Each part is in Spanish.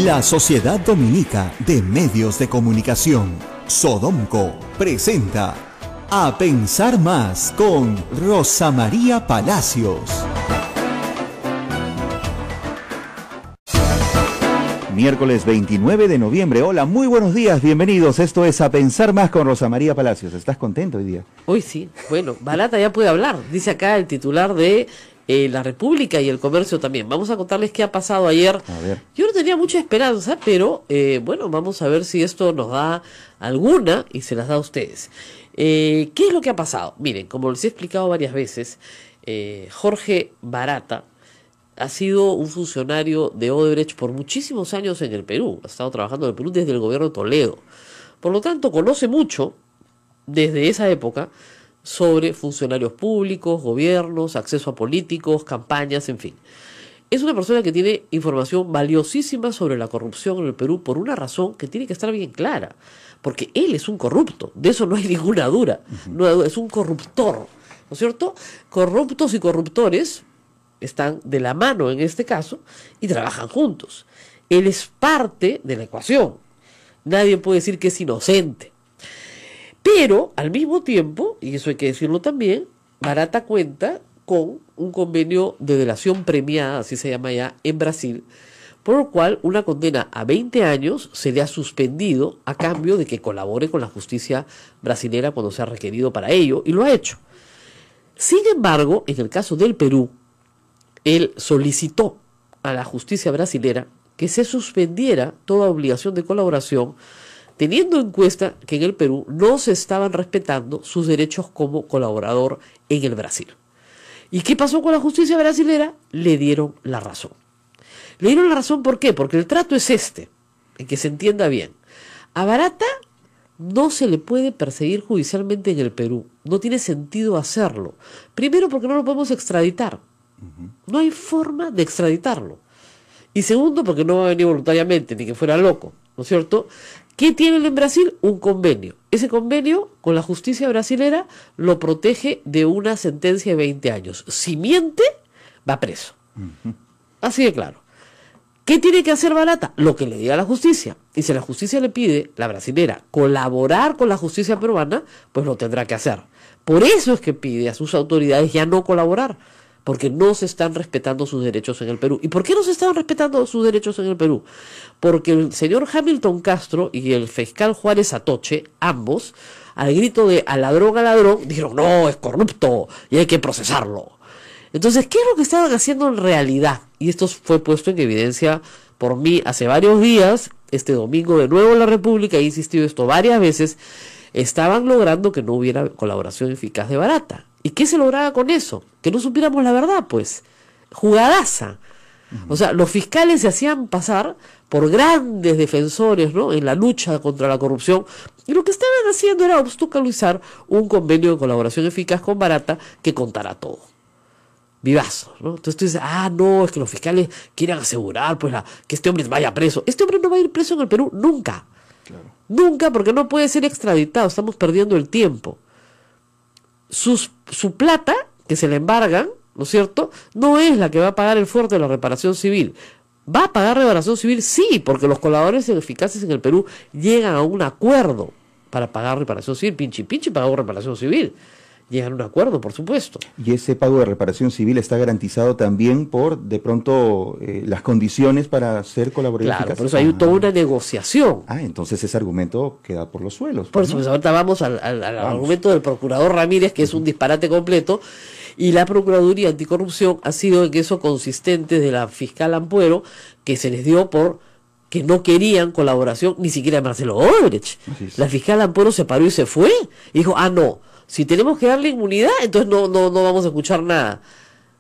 La Sociedad Dominica de Medios de Comunicación, Sodomco, presenta A Pensar Más con Rosa María Palacios. Miércoles 29 de noviembre. Hola, muy buenos días, bienvenidos. Esto es A Pensar Más con Rosa María Palacios. ¿Estás contento hoy día? Hoy sí. Bueno, Barata ya puede hablar. Dice acá el titular de La República y el Comercio también. Vamos a contarles qué ha pasado ayer. A ver. Yo no tenía mucha esperanza, pero bueno, vamos a ver si esto nos da alguna y se las da a ustedes. ¿Qué es lo que ha pasado? Miren, como les he explicado varias veces, Jorge Barata ha sido un funcionario de Odebrecht por muchísimos años en el Perú. Ha estado trabajando en el Perú desde el gobierno de Toledo. Por lo tanto, conoce mucho desde esa época sobre funcionarios públicos, gobiernos, acceso a políticos, campañas, en fin. Es una persona que tiene información valiosísima sobre la corrupción en el Perú por una razón que tiene que estar bien clara. Porque él es un corrupto, de eso no hay ninguna duda. No, es un corruptor, ¿no es cierto? Corruptos y corruptores están de la mano en este caso y trabajan juntos. Él es parte de la ecuación. Nadie puede decir que es inocente. Pero al mismo tiempo, y eso hay que decirlo también, Barata cuenta con un convenio de delación premiada, así se llama ya, en Brasil, por lo cual una condena a 20 años se le ha suspendido a cambio de que colabore con la justicia brasilera cuando sea requerido para ello, y lo ha hecho. Sin embargo, en el caso del Perú, él solicitó a la justicia brasilera que se suspendiera toda obligación de colaboración, teniendo en cuenta que en el Perú no se estaban respetando sus derechos como colaborador en el Brasil. ¿Y qué pasó con la justicia brasilera? Le dieron la razón. Le dieron la razón, ¿por qué? Porque el trato es este, en que se entienda bien. A Barata no se le puede perseguir judicialmente en el Perú. No tiene sentido hacerlo. Primero, porque no lo podemos extraditar. No hay forma de extraditarlo. Y segundo, porque no va a venir voluntariamente, ni que fuera loco, ¿no es cierto? ¿Qué tienen en Brasil? Un convenio. Ese convenio con la justicia brasilera lo protege de una sentencia de 20 años. Si miente, va preso. Así de claro. ¿Qué tiene que hacer Barata? Lo que le diga la justicia. Y si la justicia le pide, la brasilera, colaborar con la justicia peruana, pues lo tendrá que hacer. Por eso es que pide a sus autoridades ya no colaborar, porque no se están respetando sus derechos en el Perú. ¿Y por qué no se están respetando sus derechos en el Perú? Porque el señor Hamilton Castro y el fiscal Juárez Atoche, ambos, al grito de al ladrón, dijeron, no, es corrupto y hay que procesarlo. Entonces, ¿qué es lo que estaban haciendo en realidad? Y esto fue puesto en evidencia por mí hace varios días, este domingo de nuevo en La República, he insistido esto varias veces, estaban logrando que no hubiera colaboración eficaz de Barata. ¿Y qué se lograba con eso? Que no supiéramos la verdad, pues. Jugadaza. O sea, los fiscales se hacían pasar por grandes defensores, ¿no?, en la lucha contra la corrupción, y lo que estaban haciendo era obstaculizar un convenio de colaboración eficaz con Barata que contara todo. Vivazo, ¿no? Entonces tú dices, no, es que los fiscales quieren asegurar pues que este hombre vaya preso. Este hombre no va a ir preso en el Perú nunca. Claro. Nunca, porque no puede ser extraditado, estamos perdiendo el tiempo. Su plata, que se le embargan, ¿no es cierto?, no es la que va a pagar el fuerte de la reparación civil. ¿Va a pagar reparación civil? Sí, porque los colaboradores eficaces en el Perú llegan a un acuerdo para pagar reparación civil. Pinchi pagó reparación civil. Llegan a un acuerdo, por supuesto. Y ese pago de reparación civil está garantizado también por, de pronto, las condiciones para ser colaborador eficaz. Claro, por eso hay toda una negociación. Entonces ese argumento queda por los suelos. Por eso, pues ahorita vamos al argumento del procurador Ramírez, que es un disparate completo, y la Procuraduría Anticorrupción ha sido en eso consistente de la fiscal Ampuero, que se les dio por que no querían colaboración, ni siquiera de Marcelo Odebrecht. La fiscal Ampuero se paró y se fue, y dijo, no, si tenemos que darle inmunidad, entonces no vamos a escuchar nada.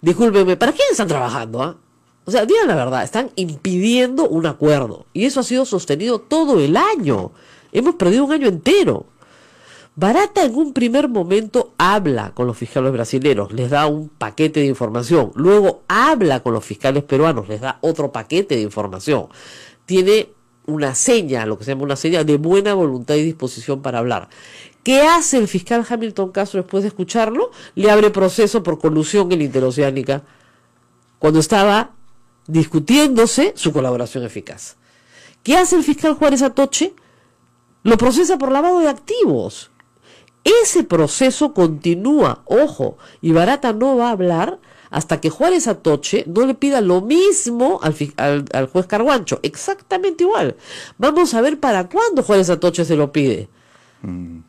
Discúlpenme, ¿para quién están trabajando? O sea, digan la verdad, están impidiendo un acuerdo. Y eso ha sido sostenido todo el año. Hemos perdido un año entero. Barata en un primer momento habla con los fiscales brasileños, les da un paquete de información. Luego habla con los fiscales peruanos, les da otro paquete de información. Tiene una seña, lo que se llama una seña de buena voluntad y disposición para hablar. ¿Qué hace el fiscal Hamilton Castro después de escucharlo? Le abre proceso por colusión en la Interoceánica, cuando estaba discutiéndose su colaboración eficaz. ¿Qué hace el fiscal Juárez Atoche? Lo procesa por lavado de activos. Ese proceso continúa, ojo, y Barata no va a hablar hasta que Juárez Atoche no le pida lo mismo al juez Carguancho, exactamente igual. Vamos a ver para cuándo Juárez Atoche se lo pide.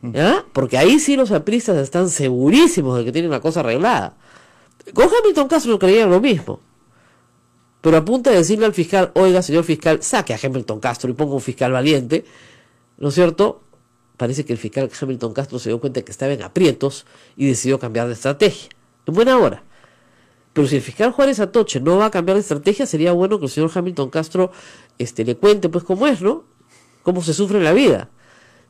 ¿Ya? Porque ahí sí los apristas están segurísimos de que tienen la cosa arreglada. Con Hamilton Castro creían lo mismo. Pero a punta de decirle al fiscal, oiga, señor fiscal, saque a Hamilton Castro y ponga un fiscal valiente, ¿no es cierto? Parece que el fiscal Hamilton Castro se dio cuenta de que estaba en aprietos y decidió cambiar de estrategia. En buena hora. Pero si el fiscal Juárez Atoche no va a cambiar de estrategia, sería bueno que el señor Hamilton Castro le cuente pues cómo es, ¿no? Cómo se sufre en la vida.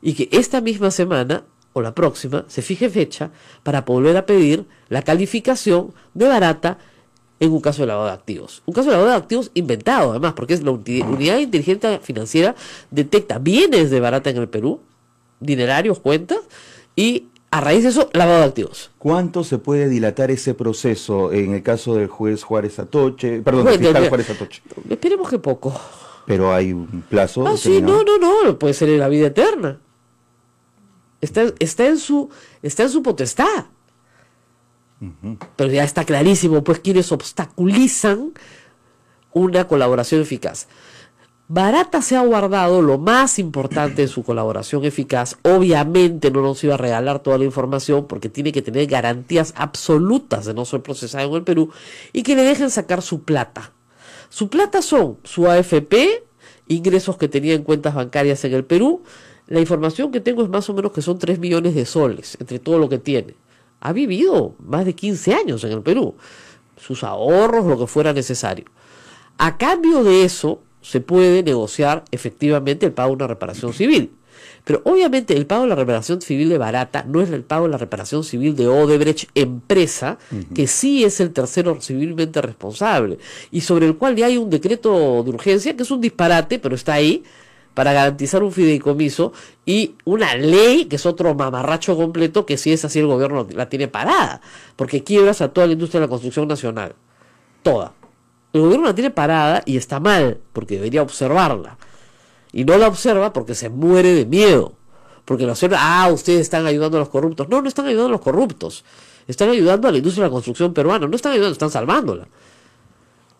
Y que esta misma semana, o la próxima, se fije fecha para volver a pedir la calificación de Barata en un caso de lavado de activos. Un caso de lavado de activos inventado, además, porque es la unidad de inteligencia financiera detecta bienes de Barata en el Perú, dinerarios, cuentas, y a raíz de eso, lavado de activos. ¿Cuánto se puede dilatar ese proceso en el caso del juez Juárez Atoche? Perdón, del fiscal Juárez Atoche. Esperemos que poco. Pero hay un plazo. Ah, sí, no, puede ser en la vida eterna. Está en su potestad. Pero ya está clarísimo, pues, quienes obstaculizan una colaboración eficaz. Barata se ha guardado lo más importante de su colaboración eficaz. Obviamente no nos iba a regalar toda la información porque tiene que tener garantías absolutas de no ser procesado en el Perú y que le dejen sacar su plata. Su plata son su AFP, ingresos que tenía en cuentas bancarias en el Perú. La información que tengo es más o menos que son 3 millones de soles entre todo lo que tiene. Ha vivido más de 15 años en el Perú. Sus ahorros, lo que fuera necesario. A cambio de eso, se puede negociar efectivamente el pago de una reparación civil. Pero obviamente el pago de la reparación civil de Barata no es el pago de la reparación civil de Odebrecht, empresa, que sí es el tercero civilmente responsable, y sobre el cual ya hay un decreto de urgencia, que es un disparate, pero está ahí, para garantizar un fideicomiso, y una ley, que es otro mamarracho completo, que si es así el gobierno la tiene parada, porque quiebras a toda la industria de la construcción nacional. Toda. El gobierno la tiene parada y está mal, porque debería observarla. Y no la observa porque se muere de miedo. Porque la observa, ustedes están ayudando a los corruptos. No, no están ayudando a los corruptos. Están ayudando a la industria de la construcción peruana. No están ayudando, están salvándola.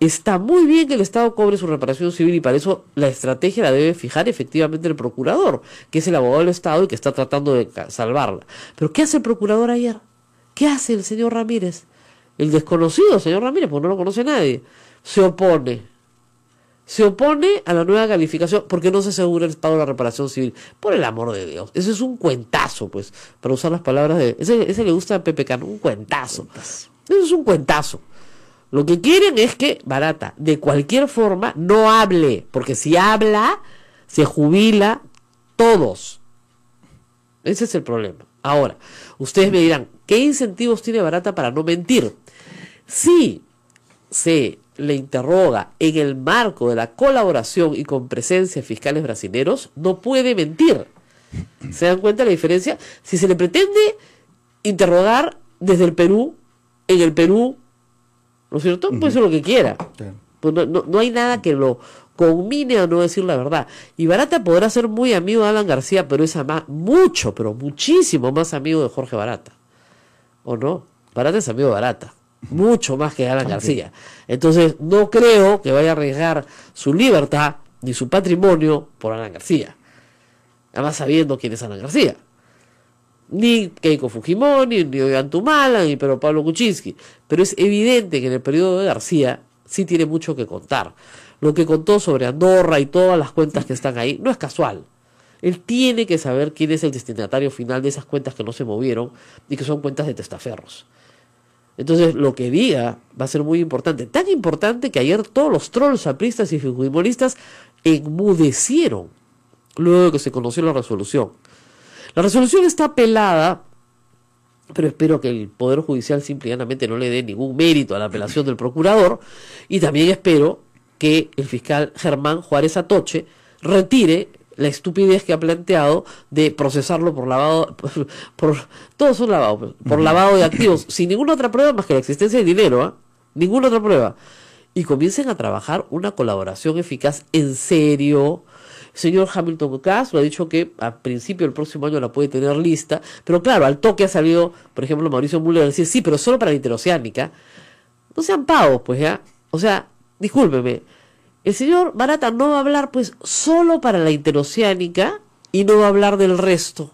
Está muy bien que el Estado cobre su reparación civil y para eso la estrategia la debe fijar efectivamente el procurador, que es el abogado del Estado y que está tratando de salvarla. Pero ¿qué hace el procurador ayer? ¿Qué hace el señor Ramírez? El desconocido señor Ramírez, porque no lo conoce nadie. Se opone a la nueva calificación porque no se asegura el pago de la reparación civil. Por el amor de Dios. Eso es un cuentazo, pues, para usar las palabras de... Ese le gusta a Pepe Cano, un cuentazo. Eso es un cuentazo. Lo que quieren es que Barata, de cualquier forma, no hable, porque si habla, se jubila todos. Ese es el problema. Ahora, ustedes me dirán, ¿qué incentivos tiene Barata para no mentir? Si se le interroga en el marco de la colaboración y con presencia de fiscales brasileños, no puede mentir. ¿Se dan cuenta de la diferencia? Si se le pretende interrogar desde el Perú, en el Perú, ¿no es cierto? Puede ser lo que quiera. Pues no hay nada que lo conmine a no decir la verdad. Y Barata podrá ser muy amigo de Alan García, pero es mucho, pero muchísimo más amigo de Jorge Barata. ¿O no? Barata es amigo de Barata. Mucho más que Alan García. Entonces, no creo que vaya a arriesgar su libertad ni su patrimonio por Alan García. Además, sabiendo quién es Alan García. Ni Keiko Fujimori, ni Ollantumala, ni Pedro Pablo Kuczynski. Pero es evidente que en el periodo de García sí tiene mucho que contar. Lo que contó sobre Andorra y todas las cuentas que están ahí no es casual. Él tiene que saber quién es el destinatario final de esas cuentas que no se movieron y que son cuentas de testaferros. Entonces, lo que diga va a ser muy importante. Tan importante que ayer todos los trolls apristas y fujimoristas enmudecieron luego de que se conoció la resolución. La resolución está apelada, pero espero que el Poder Judicial simple y llanamente no le dé ningún mérito a la apelación del procurador, y también espero que el fiscal Germán Juárez Atoche retire la estupidez que ha planteado de procesarlo por lavado, todos son lavados, por lavado de activos, sin ninguna otra prueba más que la existencia de dinero, ninguna otra prueba, y comiencen a trabajar una colaboración eficaz en serio, Señor Hamilton Castro ha dicho que a principio del próximo año la puede tener lista, pero claro, al toque ha salido, por ejemplo, Mauricio Müller a decir, sí, pero solo para la interoceánica. No sean pavos, pues ya. O sea, discúlpeme, el señor Barata no va a hablar pues solo para la interoceánica y no va a hablar del resto.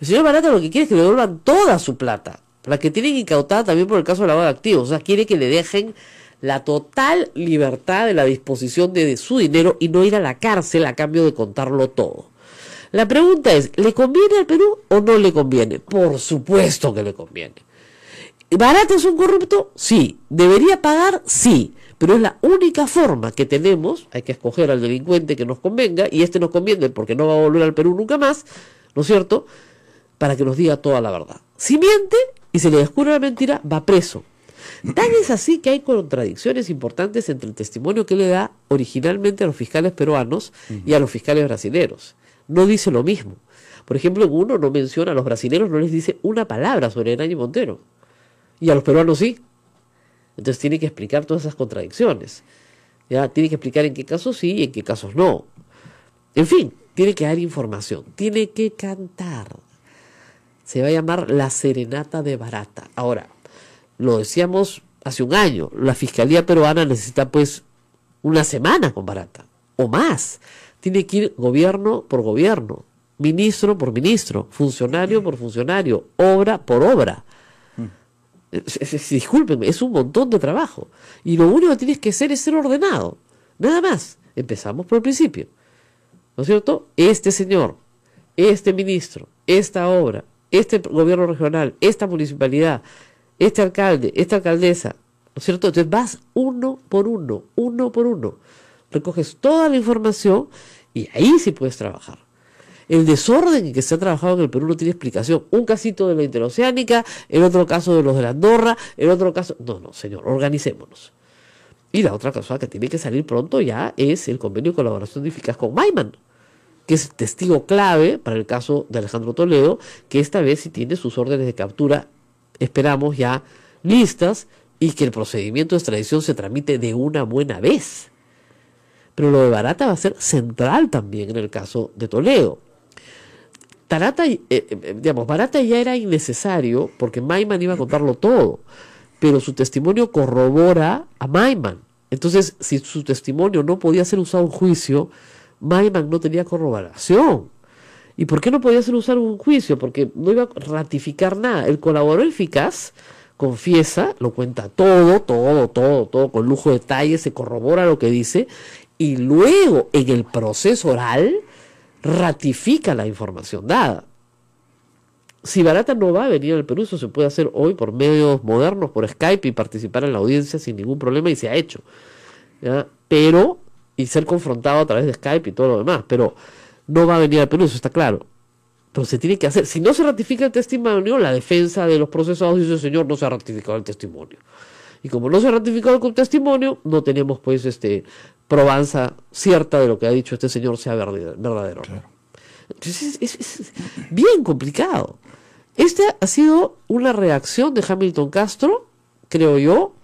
El señor Barata lo que quiere es que le devuelvan toda su plata, la que tienen incautada también por el caso de lavado de activos. O sea, quiere que le dejen la total libertad de la disposición de su dinero y no ir a la cárcel a cambio de contarlo todo. La pregunta es, ¿le conviene al Perú o no le conviene? Por supuesto que le conviene. ¿Barata es un corrupto? Sí. ¿Debería pagar? Sí. Pero es la única forma que tenemos, hay que escoger al delincuente que nos convenga, y este nos conviene porque no va a volver al Perú nunca más, ¿no es cierto?, para que nos diga toda la verdad. Si miente y se le descubre la mentira, va preso. Tan es así que hay contradicciones importantes entre el testimonio que le da originalmente a los fiscales peruanos y a los fiscales brasileños. No dice lo mismo. Por ejemplo, en uno no menciona a los brasileños, no les dice una palabra sobre Hernán Montero. Y a los peruanos sí. Entonces tiene que explicar todas esas contradicciones. ¿Ya? Tiene que explicar en qué casos sí y en qué casos no. En fin, tiene que dar información. Tiene que cantar. Se va a llamar La Serenata de Barata. Ahora, lo decíamos hace un año, la Fiscalía peruana necesita pues una semana con Barata, o más. Tiene que ir gobierno por gobierno, ministro por ministro, funcionario por funcionario, obra por obra. Discúlpenme, es un montón de trabajo. Y lo único que tienes que hacer es ser ordenado. Nada más. Empezamos por el principio. ¿No es cierto? Este señor, este ministro, esta obra, este gobierno regional, esta municipalidad, este alcalde, esta alcaldesa, ¿no es cierto? Entonces vas uno por uno, recoges toda la información y ahí sí puedes trabajar. El desorden en que se ha trabajado en el Perú no tiene explicación. Un casito de la interoceánica, el otro caso de los de la Andorra, el otro caso... No, señor, organicémonos. Y la otra cosa que tiene que salir pronto ya es el convenio de colaboración eficaz con Maiman, que es testigo clave para el caso de Alejandro Toledo, que esta vez sí tiene sus órdenes de captura, esperamos ya listas, y que el procedimiento de extradición se tramite de una buena vez. Pero lo de Barata va a ser central también en el caso de Toledo. Barata ya era innecesario porque Maiman iba a contarlo todo, pero su testimonio corrobora a Maiman. Entonces, si su testimonio no podía ser usado en juicio, Maiman no tenía corroboración. ¿Y por qué no podía ser usado en un juicio? Porque no iba a ratificar nada. El colaborador eficaz confiesa, lo cuenta todo, con lujo de detalles, se corrobora lo que dice, y luego en el proceso oral ratifica la información dada. Si Barata no va a venir al Perú, eso se puede hacer hoy por medios modernos, por Skype, y participar en la audiencia sin ningún problema, y se ha hecho, ¿ya? Pero, y ser confrontado a través de Skype y todo lo demás, pero no va a venir al Perú, eso está claro. Pero se tiene que hacer. Si no se ratifica el testimonio, la defensa de los procesados dice: señor, no se ha ratificado el testimonio. Y como no se ha ratificado el testimonio, no tenemos pues probanza cierta de lo que ha dicho este señor sea verdadero. Claro. Entonces es bien complicado. Esta ha sido una reacción de Hamilton Castro, creo yo.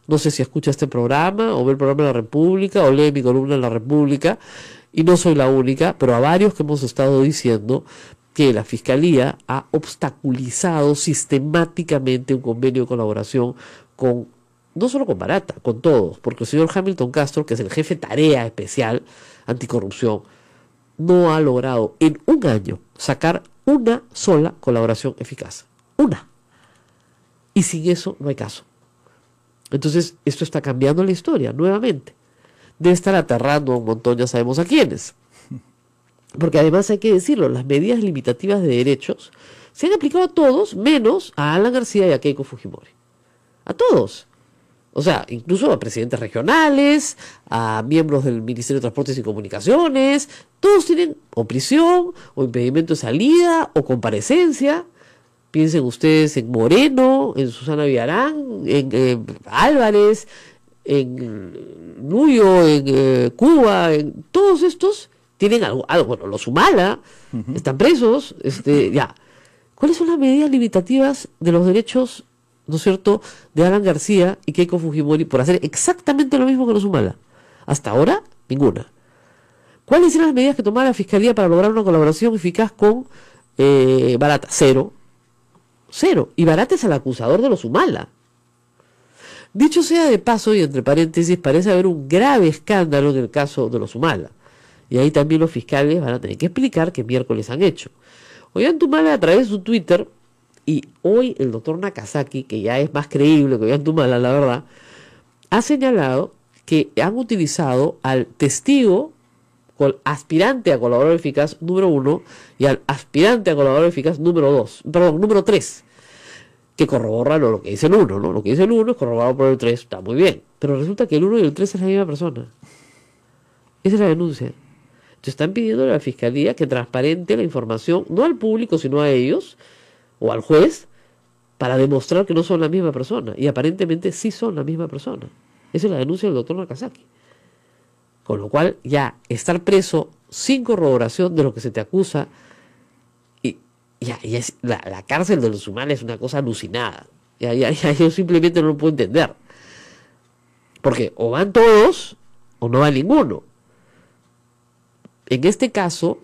No sé si escucha este programa, o ve el programa de la República, o lee mi columna en la República, y no soy la única, pero a varios que hemos estado diciendo que la Fiscalía ha obstaculizado sistemáticamente un convenio de colaboración con, no solo con Barata, con todos, porque el señor Hamilton Castro, que es el jefe tarea especial anticorrupción, no ha logrado en un año sacar una sola colaboración eficaz. Una. Y sin eso no hay caso. Entonces, esto está cambiando la historia nuevamente. Debe estar aterrando a un montón, ya sabemos a quiénes. Porque además hay que decirlo, las medidas limitativas de derechos se han aplicado a todos, menos a Alan García y a Keiko Fujimori. A todos. O sea, incluso a presidentes regionales, a miembros del Ministerio de Transportes y Comunicaciones, todos tienen o prisión, o impedimento de salida, o comparecencia. Piensen ustedes en Moreno, en Susana Villarán, en Álvarez, en Nuyo, en Cuba, en todos estos tienen algo, bueno, los Humala, están presos, ya. ¿Cuáles son las medidas limitativas de los derechos, ¿no es cierto?, de Alan García y Keiko Fujimori por hacer exactamente lo mismo que los Humala? Hasta ahora, ninguna. ¿Cuáles eran las medidas que tomaba la Fiscalía para lograr una colaboración eficaz con Barata? Cero. Y Barata es el acusador de los Humala. Dicho sea de paso, y entre paréntesis, parece haber un grave escándalo en el caso de los Humala. Y ahí también los fiscales van a tener que explicar qué miércoles han hecho. Ollantumala, a través de su Twitter, y hoy el doctor Nakazaki, que ya es más creíble que Ollantumala, la verdad, ha señalado que han utilizado al testigo, aspirante a colaborador eficaz número 1 y al aspirante a colaborador eficaz número 3, que corroboran lo que dice el 1, ¿no? Lo que dice el 1 es corroborado por el 3, está muy bien, pero resulta que el 1 y el 3 es la misma persona. Esa es la denuncia. Entonces están pidiendo a la Fiscalía que transparente la información, no al público, sino a ellos, o al juez, para demostrar que no son la misma persona, y aparentemente sí son la misma persona. Esa es la denuncia del doctor Nakazaki. Con lo cual, ya estar preso sin corroboración de lo que se te acusa, y es, la cárcel de los humanos es una cosa alucinada. Ya yo simplemente no lo puedo entender. Porque o van todos, o no va ninguno. En este caso,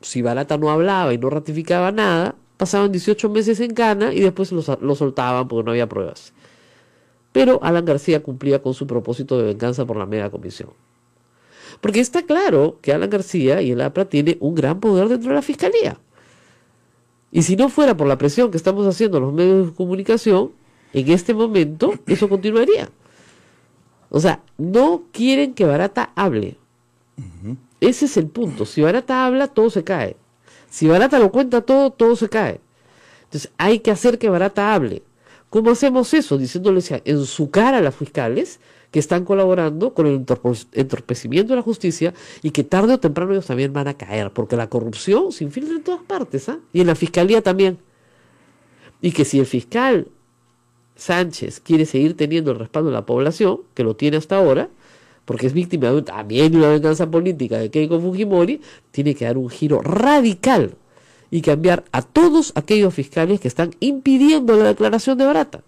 si Barata no hablaba y no ratificaba nada, pasaban 18 meses en cana y después lo soltaban porque no había pruebas. Pero Alan García cumplía con su propósito de venganza por la mega comisión. Porque está claro que Alan García y el APRA tiene un gran poder dentro de la Fiscalía. Y si no fuera por la presión que estamos haciendo los medios de comunicación, en este momento eso continuaría. O sea, no quieren que Barata hable. Ese es el punto. Si Barata habla, todo se cae. Si Barata lo cuenta todo, todo se cae. Entonces hay que hacer que Barata hable. ¿Cómo hacemos eso? Diciéndoles en su cara a las fiscales que están colaborando con el entorpecimiento de la justicia y que tarde o temprano ellos también van a caer, porque la corrupción se infiltra en todas partes, ¿ah? Y en la Fiscalía también. Y que si el fiscal Sánchez quiere seguir teniendo el respaldo de la población, que lo tiene hasta ahora, porque es víctima también de una venganza política de Keiko Fujimori, tiene que dar un giro radical y cambiar a todos aquellos fiscales que están impidiendo la declaración de Barata.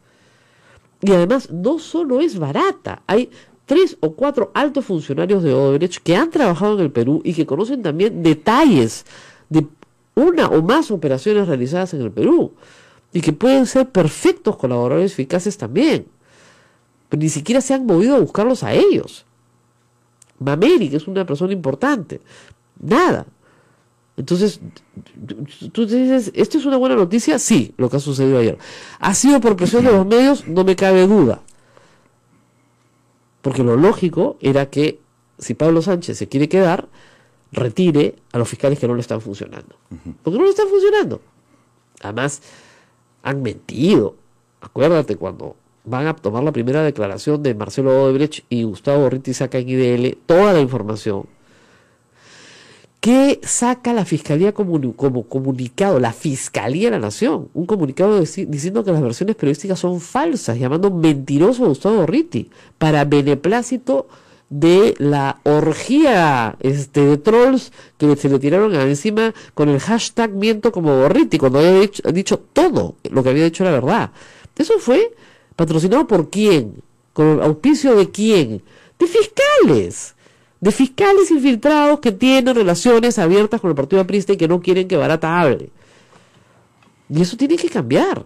Y además, no solo es Barata, hay 3 o 4 altos funcionarios de Odebrecht que han trabajado en el Perú y que conocen también detalles de una o más operaciones realizadas en el Perú y que pueden ser perfectos colaboradores eficaces también, pero ni siquiera se han movido a buscarlos a ellos. Mameri, que es una persona importante, nada. Entonces, tú dices, ¿esto es una buena noticia? Sí, lo que ha sucedido ayer. ¿Ha sido por presión de los medios? No me cabe duda. Porque lo lógico era que si Pablo Sánchez se quiere quedar, retire a los fiscales que no le están funcionando. Porque no le están funcionando. Además, han mentido. Acuérdate cuando van a tomar la primera declaración de Marcelo Odebrecht y Gustavo Gorriti saca en IDL toda la información. ¿Qué saca la Fiscalía como comunicado? La Fiscalía de la Nación. Un comunicado diciendo que las versiones periodísticas son falsas, llamando mentiroso a Gustavo Gorriti, para beneplácito de la orgía de trolls que se le tiraron encima con el hashtag miento como Gorriti, cuando había dicho todo lo que había dicho era verdad. Eso fue patrocinado por quién, con el auspicio de quién, de fiscales. De fiscales infiltrados que tienen relaciones abiertas con el partido aprista y que no quieren que Barata hable. Y eso tiene que cambiar.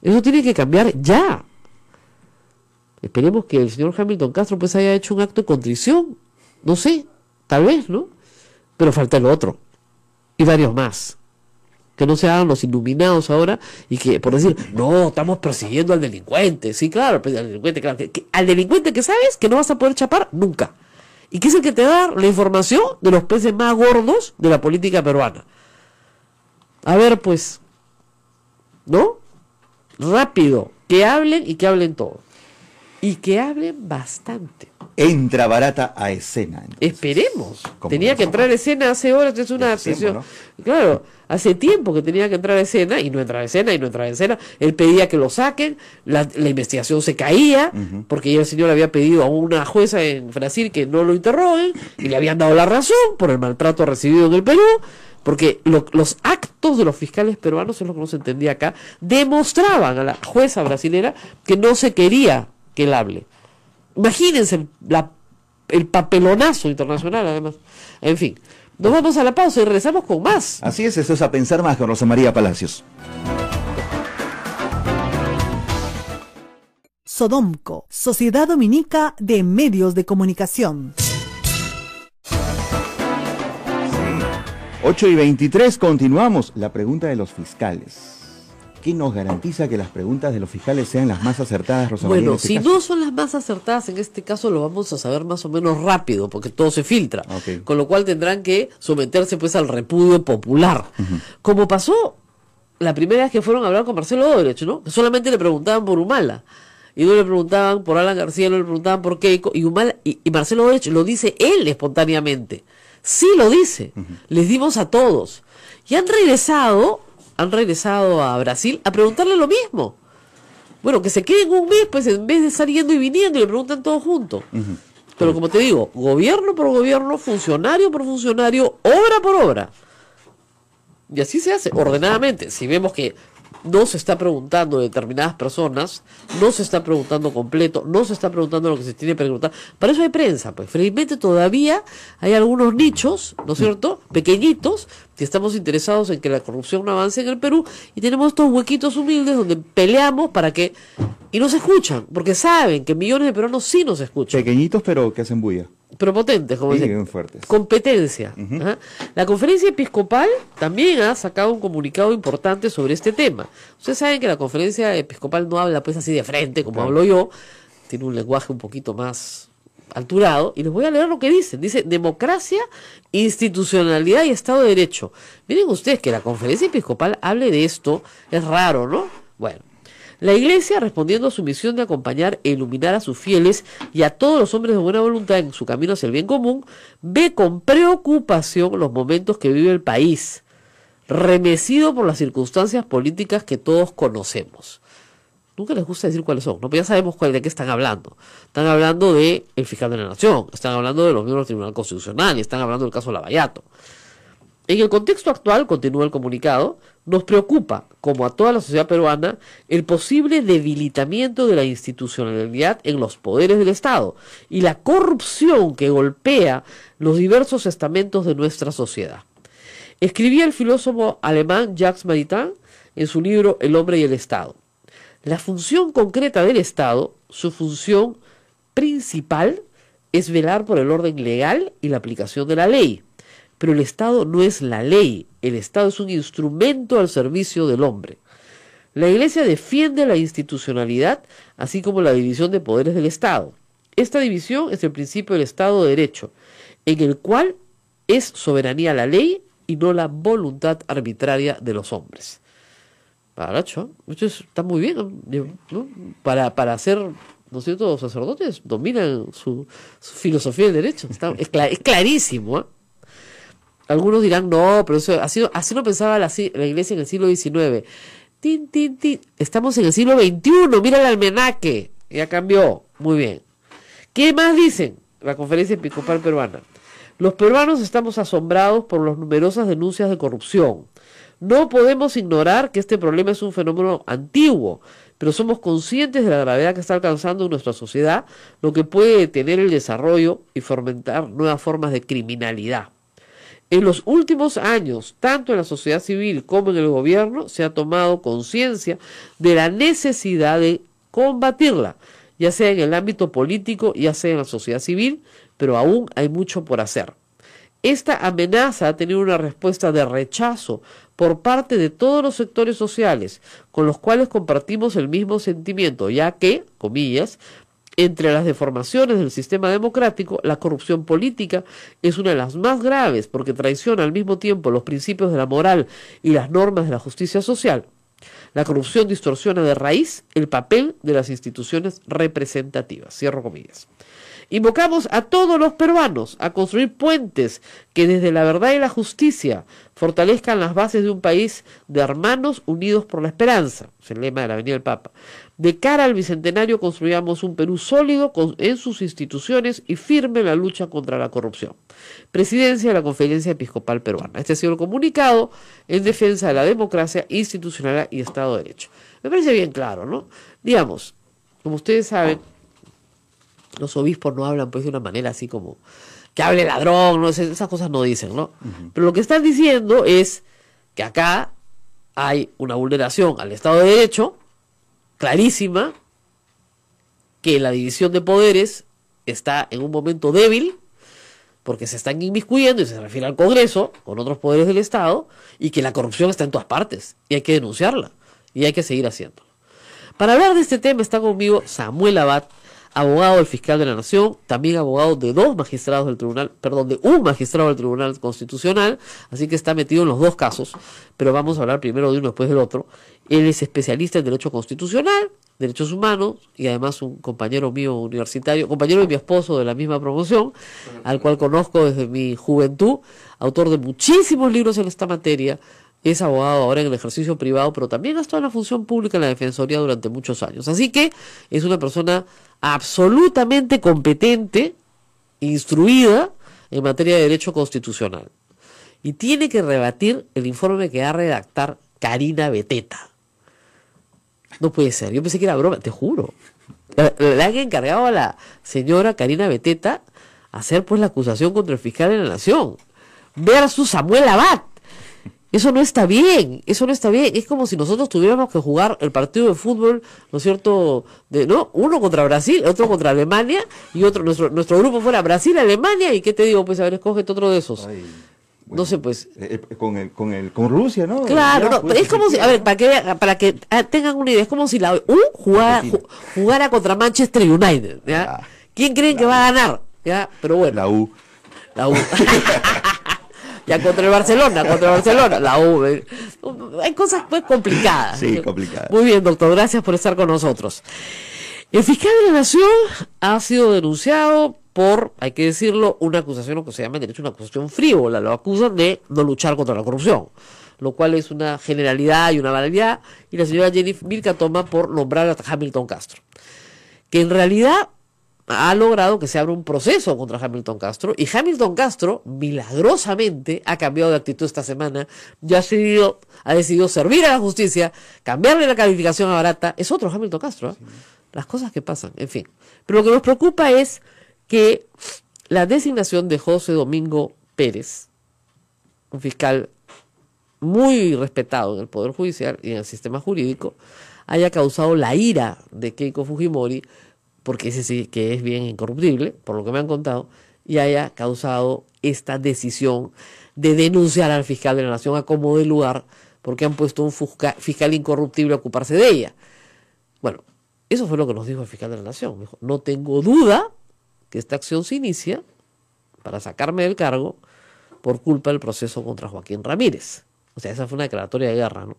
Eso tiene que cambiar ya. Esperemos que el señor Hamilton Castro pues haya hecho un acto de contrición. No sé, tal vez, ¿no? Pero falta el otro. Y varios más. Que no se hagan los iluminados ahora y que, por decir, no, estamos persiguiendo al delincuente. Sí, claro, al delincuente, claro. Al delincuente que sabes que no vas a poder chapar nunca. Y que es el que te da la información de los peces más gordos de la política peruana. A ver, pues, ¿no? Rápido, que hablen y que hablen todo. Y que hablen bastante. Entra Barata a escena. Entonces. Esperemos. Tenía que entrar a escena hace horas, es una sesión. ¿No? Claro, hace tiempo que tenía que entrar a escena y no entraba a escena y no entraba a escena. Él pedía que lo saquen, la investigación se caía, porque ya el señor había pedido a una jueza en Brasil que no lo interroguen y le habían dado la razón por el maltrato recibido en el Perú. Porque los actos de los fiscales peruanos, es lo que no se entendía acá, demostraban a la jueza brasilera que no se quería que él hable. Imagínense la el papelonazo internacional, además. En fin, nos vamos a la pausa y regresamos con más. Así es, esto es A Pensar Más con Rosa María Palacios. Sodomco, Sociedad Dominica de Medios de Comunicación. 8:23, continuamos. La pregunta de los fiscales. ¿Qué nos garantiza que las preguntas de los fiscales sean las más acertadas, Rosa María? Bueno, si no son las más acertadas, en este caso lo vamos a saber más o menos rápido, porque todo se filtra. Okay. Con lo cual tendrán que someterse pues al repudio popular. Como pasó la primera vez que fueron a hablar con Marcelo Odebrecht, ¿no? Que solamente le preguntaban por Humala. Y no le preguntaban por Alan García, no le preguntaban por Keiko. Y Marcelo Odebrecht lo dice él espontáneamente. Sí lo dice. Les dimos a todos. Y han regresado a Brasil a preguntarle lo mismo. Bueno, que se queden un mes, pues en vez de estar yendo y viniendo y le preguntan todos juntos. Pero como te digo, gobierno por gobierno, funcionario por funcionario, obra por obra. Y así se hace, ordenadamente. Si vemos que no se está preguntando de determinadas personas, no se está preguntando completo, no se está preguntando lo que se tiene que preguntar. Para eso hay prensa, pues felizmente todavía hay algunos nichos, ¿no es cierto?, pequeñitos, que estamos interesados en que la corrupción no avance en el Perú, y tenemos estos huequitos humildes donde peleamos para que, y nos escuchan, porque saben que millones de peruanos sí nos escuchan. Pequeñitos pero que hacen bulla. Pero potentes, como dicen. Bien fuertes. Competencia. La Conferencia Episcopal también ha sacado un comunicado importante sobre este tema. Ustedes saben que la Conferencia Episcopal no habla pues así de frente, como hablo yo, tiene un lenguaje un poquito más alturado, y les voy a leer lo que dicen. Dice: democracia, institucionalidad y Estado de Derecho. Miren ustedes que la Conferencia Episcopal hable de esto, es raro, ¿no? Bueno. La Iglesia, respondiendo a su misión de acompañar e iluminar a sus fieles y a todos los hombres de buena voluntad en su camino hacia el bien común, ve con preocupación los momentos que vive el país, remecido por las circunstancias políticas que todos conocemos. Nunca les gusta decir cuáles son, ¿no? Pero ya sabemos de qué están hablando. Están hablando del fiscal de la Nación, están hablando de los miembros del Tribunal Constitucional y están hablando del caso Lavallato. En el contexto actual, continúa el comunicado, nos preocupa, como a toda la sociedad peruana, el posible debilitamiento de la institucionalidad en los poderes del Estado y la corrupción que golpea los diversos estamentos de nuestra sociedad. Escribía el filósofo alemán Jacques Maritain en su libro El hombre y el Estado. La función concreta del Estado, su función principal, es velar por el orden legal y la aplicación de la ley. Pero el Estado no es la ley, el Estado es un instrumento al servicio del hombre. La Iglesia defiende la institucionalidad, así como la división de poderes del Estado. Esta división es el principio del Estado de Derecho, en el cual es soberanía la ley y no la voluntad arbitraria de los hombres. Paracho, esto está muy bien, ¿no? Para ser, ¿no es cierto?, sacerdotes dominan su filosofía del derecho. Es clarísimo, ¿eh? Algunos dirán, no, pero eso, así no pensaba la Iglesia en el siglo XIX. Tin, tin, tin. Estamos en el siglo XXI, mira el almanaque. Ya cambió. Muy bien. ¿Qué más dicen la Conferencia Episcopal Peruana? Los peruanos estamos asombrados por las numerosas denuncias de corrupción. No podemos ignorar que este problema es un fenómeno antiguo, pero somos conscientes de la gravedad que está alcanzando en nuestra sociedad, lo que puede detener el desarrollo y fomentar nuevas formas de criminalidad. En los últimos años, tanto en la sociedad civil como en el gobierno, se ha tomado conciencia de la necesidad de combatirla, ya sea en el ámbito político, ya sea en la sociedad civil, pero aún hay mucho por hacer. Esta amenaza ha tenido una respuesta de rechazo por parte de todos los sectores sociales, con los cuales compartimos el mismo sentimiento, ya que, comillas, entre las deformaciones del sistema democrático, la corrupción política es una de las más graves porque traiciona al mismo tiempo los principios de la moral y las normas de la justicia social. La corrupción distorsiona de raíz el papel de las instituciones representativas. Cierro comillas. Invocamos a todos los peruanos a construir puentes que desde la verdad y la justicia fortalezcan las bases de un país de hermanos unidos por la esperanza. Es el lema de la Avenida del Papa. De cara al bicentenario construyamos un Perú sólido en sus instituciones y firme en la lucha contra la corrupción. Presidencia de la Conferencia Episcopal Peruana. Este ha sido el comunicado en defensa de la democracia institucional y Estado de Derecho. Me parece bien claro, ¿no? Digamos, como ustedes saben, Los obispos no hablan pues de una manera así como que hable ladrón, no sé, esas cosas no dicen, ¿no? Pero lo que están diciendo es que acá hay una vulneración al Estado de Derecho clarísima, que la división de poderes está en un momento débil porque se están inmiscuyendo, y se refiere al Congreso con otros poderes del Estado, y que la corrupción está en todas partes y hay que denunciarla y hay que seguir haciéndolo. Para hablar de este tema está conmigo Samuel Abad, abogado del fiscal de la Nación, también abogado de un magistrado del Tribunal Constitucional, así que está metido en los dos casos, pero vamos a hablar primero de uno después del otro. Él es especialista en Derecho Constitucional, Derechos Humanos, y además un compañero mío universitario, compañero de mi esposo de la misma promoción, al cual conozco desde mi juventud, autor de muchísimos libros en esta materia. Es abogado ahora en el ejercicio privado, pero también ha estado en la función pública en la Defensoría durante muchos años. Así que es una persona absolutamente competente, instruida en materia de derecho constitucional. Y tiene que rebatir el informe que va a redactar Karina Beteta. No puede ser, yo pensé que era broma, te juro. Le han encargado a la señora Karina Beteta hacer pues la acusación contra el fiscal de la Nación versus Samuel Abad. Eso no está bien, eso no está bien. Es como si nosotros tuviéramos que jugar el partido de fútbol, ¿no es cierto? ¿No? Uno contra Brasil, otro contra Alemania, y otro, nuestro grupo fuera Brasil, Alemania, y ¿qué te digo? Pues a ver, escógete otro de esos. Ay, bueno, no sé, pues. Con Rusia, ¿no? Claro, Ya, no, pues, es como si, a ver, para que tengan una idea, es como si la U jugara contra Manchester United, ¿ya? ¿Quién creen que va a ganar? ¿Ya? Pero bueno. La U. La U. Ya contra el Barcelona, la U. Hay cosas pues complicadas. Sí, complicadas. Muy bien, doctor, gracias por estar con nosotros. El fiscal de la Nación ha sido denunciado por, hay que decirlo, una acusación, lo que se llama en derecho una acusación frívola. Lo acusan de no luchar contra la corrupción, lo cual es una generalidad y una banalidad, y la señora Jennifer Mirka toma por nombrar a Hamilton Castro, que en realidad ha logrado que se abra un proceso contra Hamilton Castro, y Hamilton Castro milagrosamente ha cambiado de actitud esta semana, ya ha decidido servir a la justicia, cambiarle la calificación a barata. Es otro Hamilton Castro, ¿eh? Sí. Las cosas que pasan, en fin. Pero lo que nos preocupa es que la designación de José Domingo Pérez, un fiscal muy respetado en el Poder Judicial y en el sistema jurídico, haya causado la ira de Keiko Fujimori, porque ese sí que es bien incorruptible, por lo que me han contado, y haya causado esta decisión de denunciar al fiscal de la Nación a como de lugar, porque han puesto un fiscal incorruptible a ocuparse de ella. Bueno, eso fue lo que nos dijo el fiscal de la Nación. Me dijo, no tengo duda que esta acción se inicia para sacarme del cargo por culpa del proceso contra Joaquín Ramírez. O sea, esa fue una declaratoria de guerra, ¿no?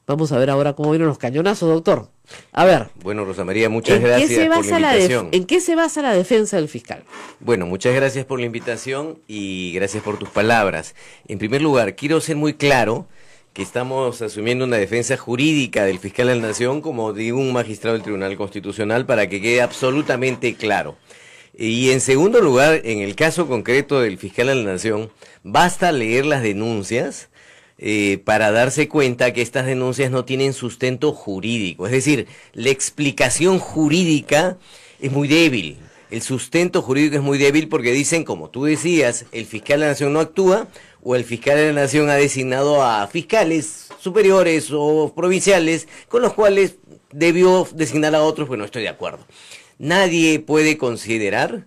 Vamos a ver ahora cómo vienen los cañonazos, doctor. A ver. Bueno, Rosa María, muchas gracias por la invitación. ¿En qué se basa la defensa del fiscal? Bueno, muchas gracias por la invitación y gracias por tus palabras. En primer lugar, quiero ser muy claro que estamos asumiendo una defensa jurídica del fiscal de la Nación como de un magistrado del Tribunal Constitucional, para que quede absolutamente claro. Y en segundo lugar, en el caso concreto del fiscal de la Nación, basta leer las denuncias para darse cuenta que estas denuncias no tienen sustento jurídico. Es decir, la explicación jurídica es muy débil. El sustento jurídico es muy débil porque dicen, como tú decías, el fiscal de la Nación no actúa, o el fiscal de la Nación ha designado a fiscales superiores o provinciales con los cuales debió designar a otros. Bueno, estoy de acuerdo. Nadie puede considerar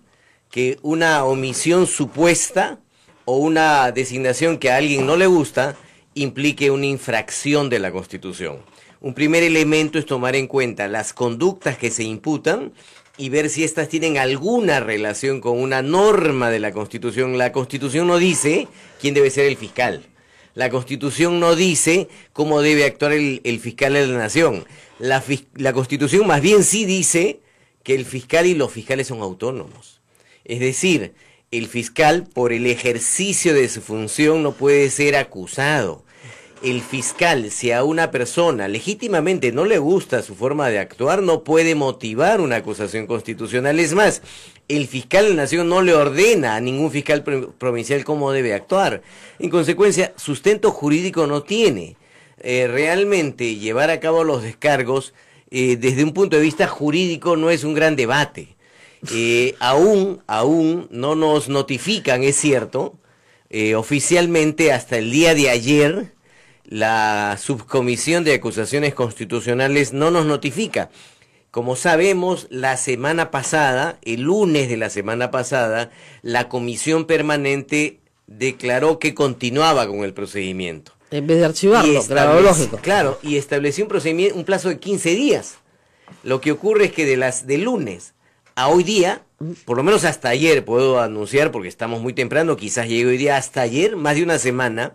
que una omisión supuesta o una designación que a alguien no le gusta implique una infracción de la Constitución. Un primer elemento es tomar en cuenta las conductas que se imputan y ver si éstas tienen alguna relación con una norma de la Constitución. La Constitución no dice quién debe ser el fiscal. La Constitución no dice cómo debe actuar el fiscal de la Nación. La Constitución más bien sí dice que el fiscal y los fiscales son autónomos. Es decir, el fiscal, por el ejercicio de su función, no puede ser acusado. El fiscal, si a una persona legítimamente no le gusta su forma de actuar, no puede motivar una acusación constitucional. Es más, el fiscal de la Nación no le ordena a ningún fiscal provincial cómo debe actuar. En consecuencia, sustento jurídico no tiene. Realmente llevar a cabo los descargos desde un punto de vista jurídico no es un gran debate. Aún no nos notifican, es cierto, oficialmente hasta el día de ayer, la Subcomisión de Acusaciones Constitucionales no nos notifica. Como sabemos, la semana pasada, el lunes de la semana pasada, la Comisión Permanente declaró que continuaba con el procedimiento. En vez de archivarlo, claro, lógico. Claro, y estableció un plazo de 15 días. Lo que ocurre es que de lunes a hoy día, por lo menos hasta ayer puedo anunciar, porque estamos muy temprano, quizás llegue hoy día, hasta ayer, más de una semana,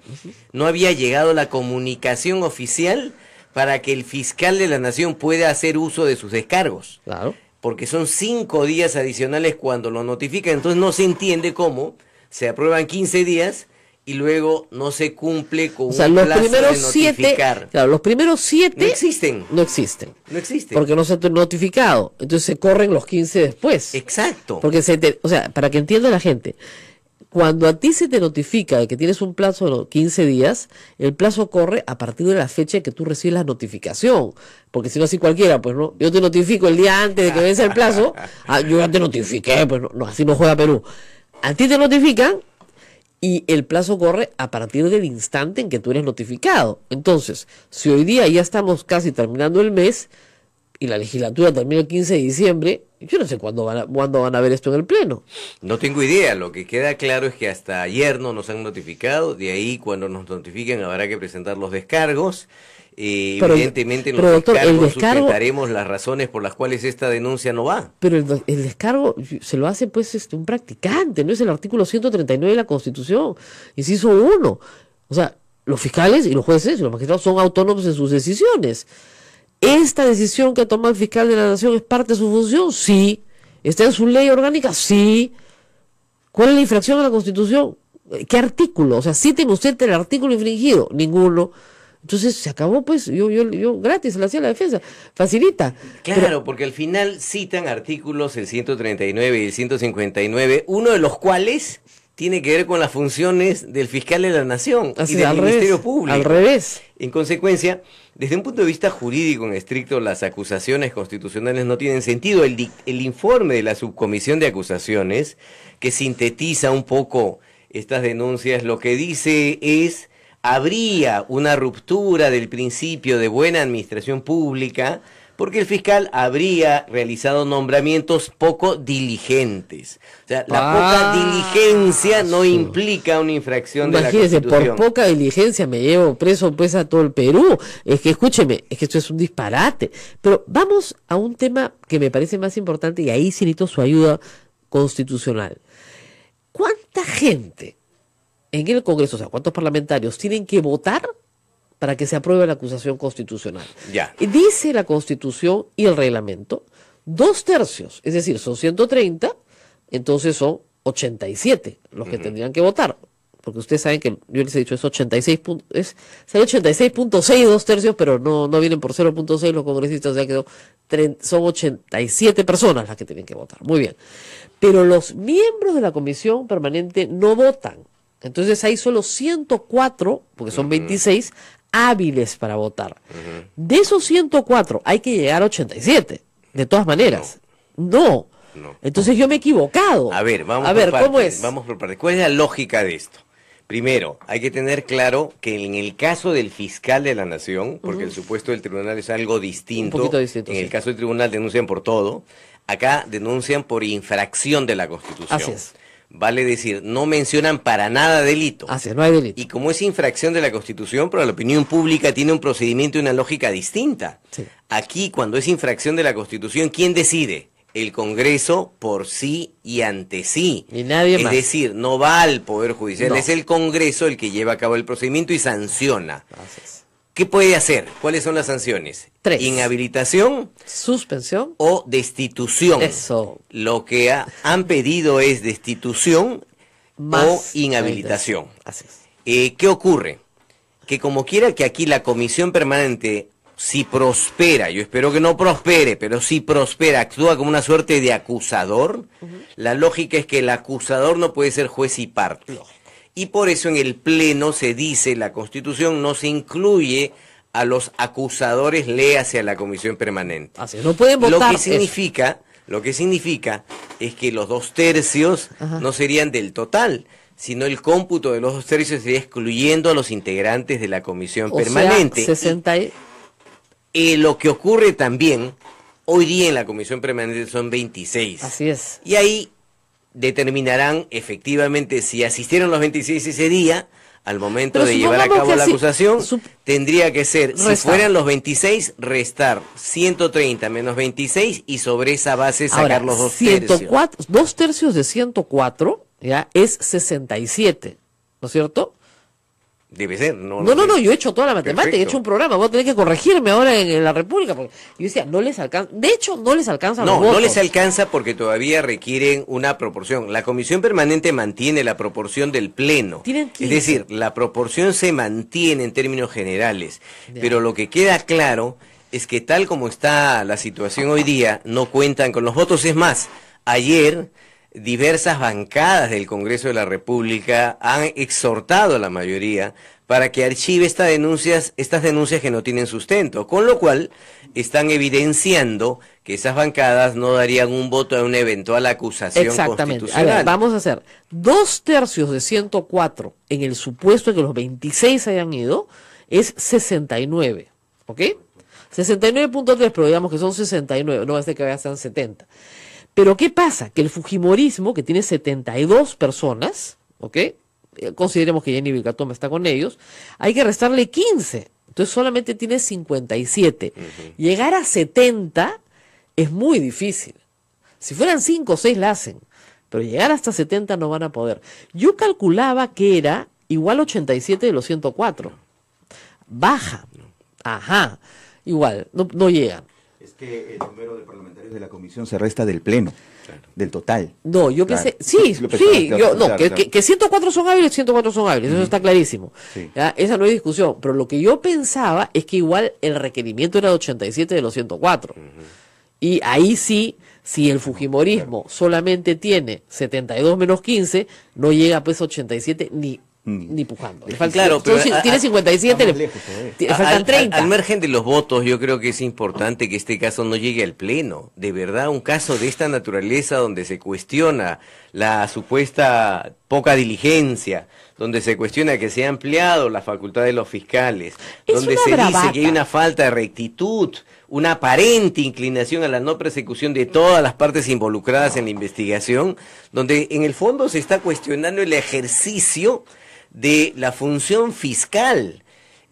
no había llegado la comunicación oficial para que el fiscal de la Nación pueda hacer uso de sus descargos. Claro. Porque son 5 días adicionales cuando lo notifican, entonces no se entiende cómo se aprueban 15 días y luego no se cumple con un plazo de notificar. Claro, los primeros 7 no existen. No existen. No existen. Porque no se han notificado. Entonces se corren los 15 después. Exacto. Porque o sea, para que entienda la gente, cuando a ti se te notifica de que tienes un plazo de 15 días, el plazo corre a partir de la fecha en que tú recibes la notificación. Porque si no, así cualquiera, pues no. Yo te notifico el día antes de que vence el plazo. Yo ya te notifiqué, pues no, así no juega Perú. A ti te notifican y el plazo corre a partir del instante en que tú eres notificado. Entonces, si hoy día ya estamos casi terminando el mes y la legislatura termina el 15 de diciembre, yo no sé cuándo van a ver esto en el Pleno. No tengo idea, lo que queda claro es que hasta ayer no nos han notificado, de ahí cuando nos notifiquen habrá que presentar los descargos. Evidentemente en los descargos sustentaremos las razones por las cuales esta denuncia no va. Pero el descargo se lo hace pues un practicante, no es el artículo 139 de la Constitución, inciso 1. O sea, los fiscales y los jueces y los magistrados son autónomos en sus decisiones. ¿Esta decisión que toma el fiscal de la Nación es parte de su función? Sí. ¿Está en su ley orgánica? Sí. ¿Cuál es la infracción a la Constitución? ¿Qué artículo? O sea, cíteme usted el artículo infringido. Ninguno. Entonces se acabó, pues, yo gratis le hacía la defensa, facilita. Claro, pero, porque al final citan artículos, el 139 y el 159, uno de los cuales tiene que ver con las funciones del fiscal de la Nación y del Ministerio Público. Al revés. En consecuencia, desde un punto de vista jurídico en estricto, las acusaciones constitucionales no tienen sentido. El informe de la Subcomisión de Acusaciones, que sintetiza un poco estas denuncias, lo que dice es: habría una ruptura del principio de buena administración pública porque el fiscal habría realizado nombramientos poco diligentes. O sea, la poca diligencia no implica una infracción de la Constitución. Imagínese, por poca diligencia me llevo preso pues a todo el Perú. Es que escúcheme, es que esto es un disparate. Pero vamos a un tema que me parece más importante y ahí sí necesito su ayuda constitucional. ¿Cuánta gente en el Congreso, o sea, cuántos parlamentarios tienen que votar para que se apruebe la acusación constitucional? Ya. Dice la Constitución y el reglamento, 2/3, es decir, son 130, entonces son 87 los que tendrían que votar. Porque ustedes saben que yo les he dicho, es 86, sale 86.6, 2/3, pero no vienen por 0.6 los congresistas, o sea que son 87 personas las que tienen que votar. Muy bien. Pero los miembros de la Comisión Permanente no votan. Entonces hay solo 104, porque son 26, hábiles para votar. De esos 104 hay que llegar a 87, de todas maneras. No. Entonces yo me he equivocado. A ver, por partes. ¿Cómo es? Vamos por partes. ¿Cuál es la lógica de esto? Primero, hay que tener claro que en el caso del fiscal de la Nación, porque el supuesto del tribunal es algo distinto, un poquito distinto, en sí. el caso del tribunal denuncian por todo, acá denuncian por infracción de la Constitución. Así es. Vale decir, no mencionan para nada delito. Así es, no hay delito. Y como es infracción de la Constitución, pero la opinión pública tiene un procedimiento y una lógica distinta. Sí. Aquí, cuando es infracción de la Constitución, ¿quién decide? El Congreso por sí y ante sí. Y nadie más. Es decir, no va al Poder Judicial, No. es el Congreso el que lleva a cabo el procedimiento y sanciona. Así es. ¿Qué puede hacer? ¿Cuáles son las sanciones? 3. Inhabilitación Suspensión. o destitución. Eso. Lo que han pedido es destitución Más o inhabilitación. Así es. ¿Qué ocurre? Que como quiera que aquí la Comisión Permanente, si prospera, yo espero que no prospere, pero si prospera, actúa como una suerte de acusador, la lógica es que el acusador no puede ser juez y parte. Y por eso en el Pleno se dice, la Constitución no se incluye a los acusadores, léase a la Comisión Permanente. Así es. No pueden votar. Lo que significa Lo que significa es que los 2/3 no serían del total, sino el cómputo de los 2/3 sería excluyendo a los integrantes de la comisión permanente. Sea, 60 lo que ocurre también, hoy día en la comisión permanente son 26. Así es. Y ahí determinarán efectivamente si asistieron los 26 ese día. Al momento Pero de llevar a cabo la acusación, tendría que ser, si fueran los 26, restar 130 menos 26 y sobre esa base sacar los 2/3. 2/3 de 104 ya es 67, ¿no es cierto? Debe ser, No, yo he hecho toda la matemática, he hecho un programa, voy a tener que corregirme ahora en la República, porque yo decía, no les alcanza, de hecho no les alcanza los votos. No les alcanza porque todavía requieren una proporción. La comisión permanente mantiene la proporción del pleno, es decir, la proporción se mantiene en términos generales, pero lo que queda claro es que tal como está la situación hoy día, no cuentan con los votos. Es más, ayer diversas bancadas del Congreso de la República han exhortado a la mayoría para que archive estas denuncias que no tienen sustento, con lo cual están evidenciando que esas bancadas no darían un voto a una eventual acusación constitucional. A ver, vamos a hacer 2/3 de 104 en el supuesto de que los 26 hayan ido, es 69, ¿ok? 69.3, pero digamos que son 69, no va a ser que vayan a ser 70. Pero ¿qué pasa? Que el fujimorismo, que tiene 72 personas, ¿ok? Consideremos que Jenny Vilcatoma está con ellos, hay que restarle 15. Entonces solamente tiene 57. Llegar a 70 es muy difícil. Si fueran 5 o 6 la hacen, pero llegar hasta 70 no van a poder. Yo calculaba que era igual 87 de los 104. Baja. Ajá. Igual, no llegan. Es que el número de parlamentarios de la comisión se resta del pleno, del total. No, yo claro. que sé, que 104 son hábiles, 104 son hábiles, eso está clarísimo. Sí. ¿Ya? Esa no hay discusión, pero lo que yo pensaba es que igual el requerimiento era de 87 de los 104. Y ahí sí, si el fujimorismo solamente tiene 72 menos 15, no llega pues a 87 ni pujando. Le falta, claro, pero tiene 57, le faltan 30. Al margen de los votos, yo creo que es importante que este caso no llegue al pleno. De verdad, un caso de esta naturaleza donde se cuestiona la supuesta poca diligencia, donde se cuestiona que se ha ampliado la facultad de los fiscales, donde se dice que hay una falta de rectitud, una aparente inclinación a la no persecución de todas las partes involucradas en la investigación, donde en el fondo se está cuestionando el ejercicio de la función fiscal.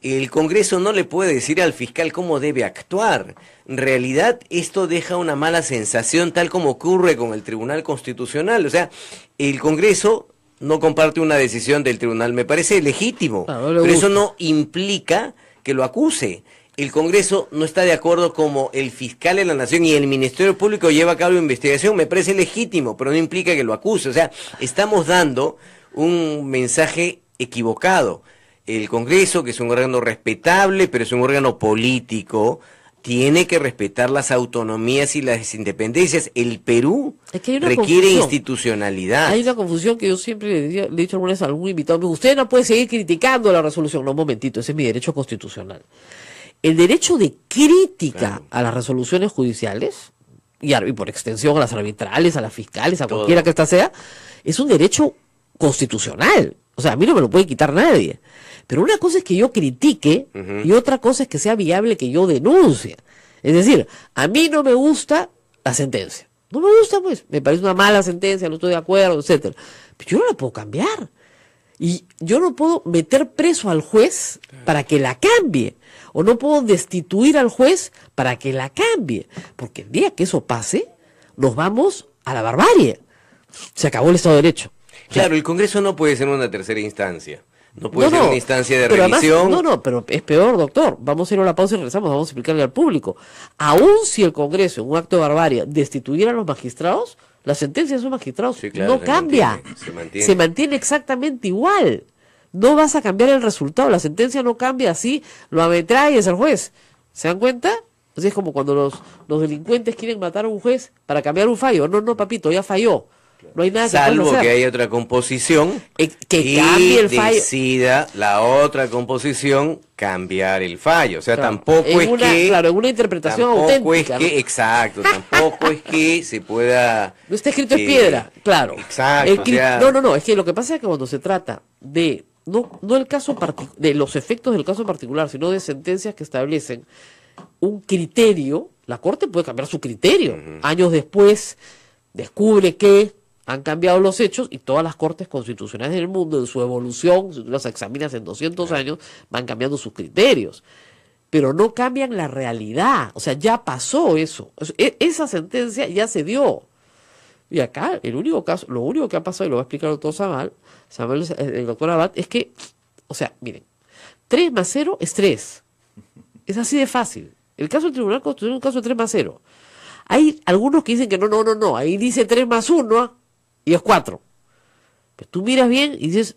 El Congreso no le puede decir al fiscal cómo debe actuar. En realidad, esto deja una mala sensación, tal como ocurre con el Tribunal Constitucional. O sea, el Congreso no comparte una decisión del tribunal, me parece legítimo, pero eso no implica que lo acuse. El Congreso no está de acuerdo como el fiscal de la Nación y el Ministerio Público lleva a cabo la investigación, me parece legítimo, pero no implica que lo acuse. O sea, estamos dando un mensaje equivocado. El Congreso, que es un órgano respetable, pero es un órgano político, tiene que respetar las autonomías y las independencias. El Perú requiere institucionalidad. Hay una confusión que yo siempre le he dicho alguna vez a algún invitado. Usted no puede seguir criticando la resolución. No, un momentito, ese es mi derecho constitucional. El derecho de crítica a las resoluciones judiciales, y por extensión a las arbitrales, a las fiscales, a cualquiera que ésta sea, es un derecho constitucional. O sea, a mí no me lo puede quitar nadie. Pero una cosa es que yo critique y otra cosa es que sea viable que yo denuncie. Es decir, a mí no me gusta la sentencia. No me gusta, pues. Me parece una mala sentencia, no estoy de acuerdo, etcétera. Pero yo no la puedo cambiar. Y yo no puedo meter preso al juez para que la cambie. O no puedo destituir al juez para que la cambie. Porque el día que eso pase, nos vamos a la barbarie. Se acabó el Estado de Derecho. Claro, el Congreso no puede ser una tercera instancia. No puede ser una instancia de revisión. Además, pero es peor, doctor. Vamos a ir a una pausa y regresamos, vamos a explicarle al público. Aún si el Congreso, en un acto de barbarie, destituyera a los magistrados, la sentencia de esos magistrados no cambia. Se mantiene exactamente igual. No vas a cambiar el resultado. La sentencia no cambia así, lo ametralles al juez. ¿Se dan cuenta? Así es como cuando los delincuentes quieren matar a un juez para cambiar un fallo. No, papito, ya falló. No hay nada que Salvo puedas hacer. que haya otra composición Que y cambie el fallo. decida la otra composición cambiar el fallo. O sea, Claro. tampoco En es una- que... claro, en una interpretación tampoco auténtica, es que, ¿no? exacto, tampoco es que se pueda... No está escrito en piedra, claro. Exacto, El o sea- no, es que lo que pasa es que cuando se trata de, no el caso de los efectos del caso particular, sino de sentencias que establecen un criterio, la Corte puede cambiar su criterio. Años después descubre que han cambiado los hechos y todas las cortes constitucionales del mundo, en su evolución, si tú las examinas en 200 años, van cambiando sus criterios. Pero no cambian la realidad. O sea, ya pasó eso. Esa sentencia ya se dio. Y acá, lo único que ha pasado, y lo va a explicar el doctor el doctor Abad, es que, o sea, miren, 3 más 0 es 3. Es así de fácil. El caso del Tribunal Constitucional es un caso de 3 más 0. Hay algunos que dicen que no, ahí dice 3 más 1 y es 4. Pero tú miras bien y dices,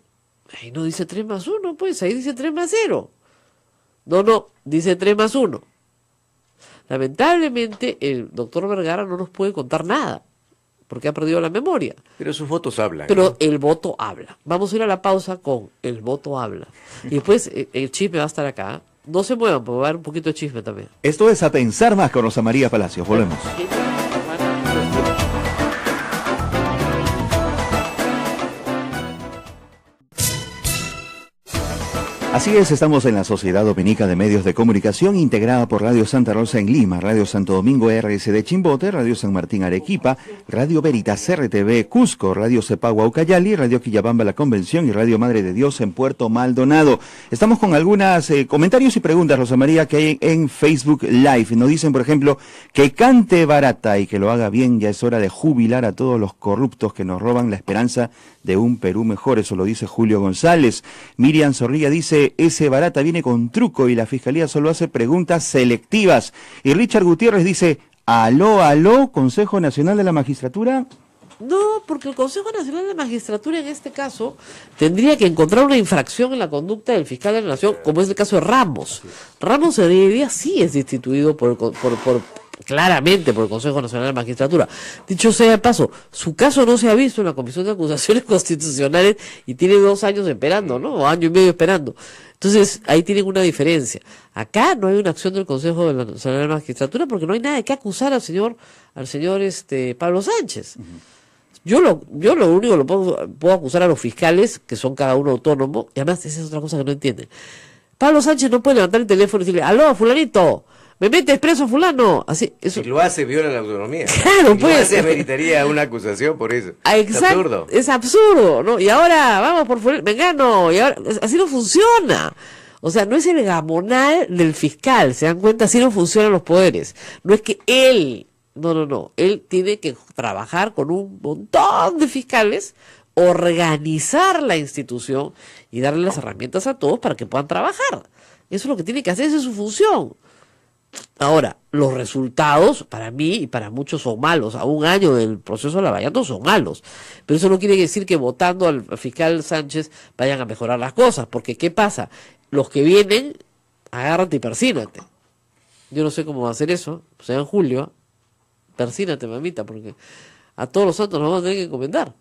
ahí no dice 3 más 1, pues, ahí dice 3 más 0. No, dice 3 más 1. Lamentablemente, el doctor Vergara no nos puede contar nada, porque ha perdido la memoria. Pero sus votos hablan. Pero ¿no? el voto habla. Vamos a ir a la pausa con el voto habla. Y después el chisme va a estar acá. No se muevan, porque va a haber un poquito de chisme también. Esto es A Pensar Más con Rosa María Palacios. Volvemos. Así es, estamos en la Sociedad Dominica de Medios de Comunicación, integrada por Radio Santa Rosa en Lima, Radio Santo Domingo RSD Chimbote, Radio San Martín Arequipa, Radio Veritas RTV Cusco, Radio Cepagua Ucayali, Radio Quillabamba La Convención y Radio Madre de Dios en Puerto Maldonado. Estamos con algunos comentarios y preguntas, Rosa María, que hay en Facebook Live. Nos dicen, por ejemplo, que cante barata y que lo haga bien, ya es hora de jubilar a todos los corruptos que nos roban la esperanza de un Perú mejor, eso lo dice Julio González. Miriam Zorrilla dice, ese barata viene con truco y la Fiscalía solo hace preguntas selectivas. Y Richard Gutiérrez dice, aló, Consejo Nacional de la Magistratura. No, porque el Consejo Nacional de Magistratura en este caso tendría que encontrar una infracción en la conducta del fiscal de la Nación, como es el caso de Ramos. Ramos en día sí es destituido claramente por el Consejo Nacional de Magistratura. Dicho sea de paso, su caso no se ha visto en la Comisión de Acusaciones Constitucionales y tiene 2 años esperando, ¿no? O año y medio esperando. Entonces, ahí tienen una diferencia. Acá no hay una acción del Consejo Nacional de Magistratura porque no hay nada de qué acusar al señor Pablo Sánchez. Yo lo único lo puedo acusar a los fiscales, que son cada uno autónomo, y además esa es otra cosa que no entienden. Pablo Sánchez no puede levantar el teléfono y decirle, aló, fulanito, ¿me metes preso fulano? Así, eso. Si lo hace, viola la autonomía. Claro, si pues. lo hace, meritaría una acusación por eso. Exacto, Es absurdo. es absurdo, ¿no? Y ahora vamos por fulano, vengano, y ahora, así no funciona. O sea, no es el gamonal del fiscal, ¿se dan cuenta? Así no funcionan los poderes. No es que él, no, él tiene que trabajar con un montón de fiscales, organizar la institución y darle las herramientas a todos para que puedan trabajar. Eso es lo que tiene que hacer, esa es su función. Ahora, los resultados, para mí y para muchos son malos. A un año del proceso de Lavallato son malos. Pero eso no quiere decir que votando al fiscal Sánchez vayan a mejorar las cosas. Porque, ¿qué pasa? Los que vienen, agárrate y persínate. Yo no sé cómo va a hacer eso. O sea, en julio, persínate, mamita, porque a todos los santos nos vamos a tener que encomendar.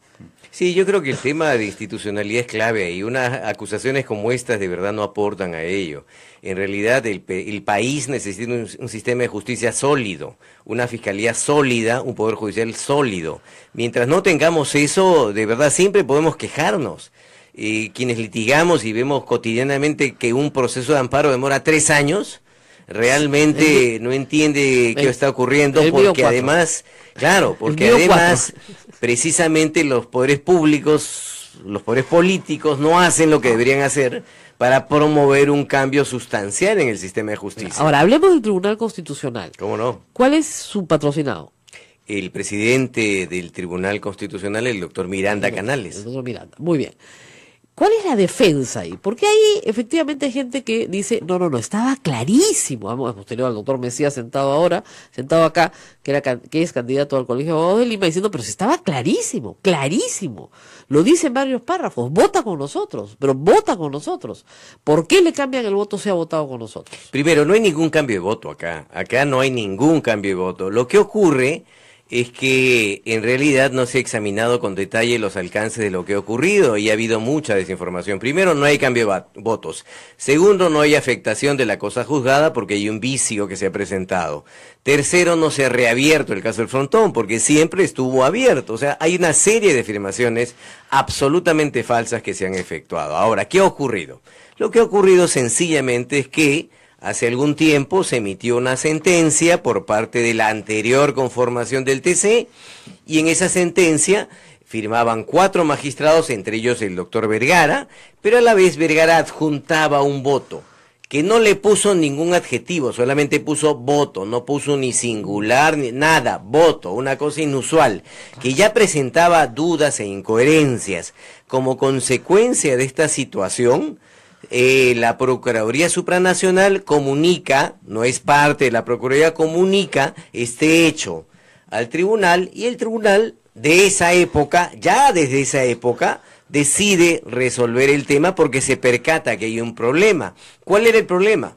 Sí, yo creo que el tema de institucionalidad es clave y unas acusaciones como estas de verdad no aportan a ello. En realidad el país necesita un sistema de justicia sólido, una fiscalía sólida, un poder judicial sólido. Mientras no tengamos eso, de verdad siempre podemos quejarnos. Quienes litigamos y vemos cotidianamente que un proceso de amparo demora 3 años, realmente no entiende qué está ocurriendo, porque además, claro, porque además precisamente los poderes públicos, los poderes políticos no hacen lo que deberían hacer para promover un cambio sustancial en el sistema de justicia. Ahora, hablemos del Tribunal Constitucional. ¿Cómo no? ¿Cuál es su patrocinado? El presidente del Tribunal Constitucional, el doctor Miranda Canales. El doctor Miranda, muy bien. ¿Cuál es la defensa ahí? Porque ahí efectivamente hay gente que dice, no, estaba clarísimo. Hemos tenido al doctor Mesías sentado acá, que es candidato al Colegio de Abogados de Lima, diciendo, pero si estaba clarísimo. Lo dice en varios párrafos, vota con nosotros, pero vota con nosotros. ¿Por qué le cambian el voto si ha votado con nosotros? Primero, no hay ningún cambio de voto acá. Acá no hay ningún cambio de voto. Lo que ocurre es que en realidad no se ha examinado con detalle los alcances de lo que ha ocurrido y ha habido mucha desinformación. Primero, no hay cambio de votos. Segundo, no hay afectación de la cosa juzgada porque hay un vicio que se ha presentado. Tercero, no se ha reabierto el caso del Frontón porque siempre estuvo abierto. O sea, hay una serie de afirmaciones absolutamente falsas que se han efectuado. Ahora, ¿qué ha ocurrido? Lo que ha ocurrido sencillamente es que hace algún tiempo se emitió una sentencia por parte de la anterior conformación del TC y en esa sentencia firmaban 4 magistrados, entre ellos el doctor Vergara, pero a la vez Vergara adjuntaba un voto, que no le puso ningún adjetivo, solamente puso voto, no puso ni singular, ni nada, voto, una cosa inusual, que ya presentaba dudas e incoherencias. Como consecuencia de esta situación, la Procuraduría Supranacional comunica, no es parte de la Procuraduría, comunica este hecho al tribunal y el tribunal de esa época, ya desde esa época, decide resolver el tema porque se percata que hay un problema. ¿Cuál era el problema?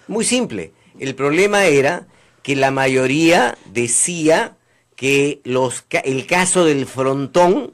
Muy simple, el problema era que la mayoría decía que el caso del Frontón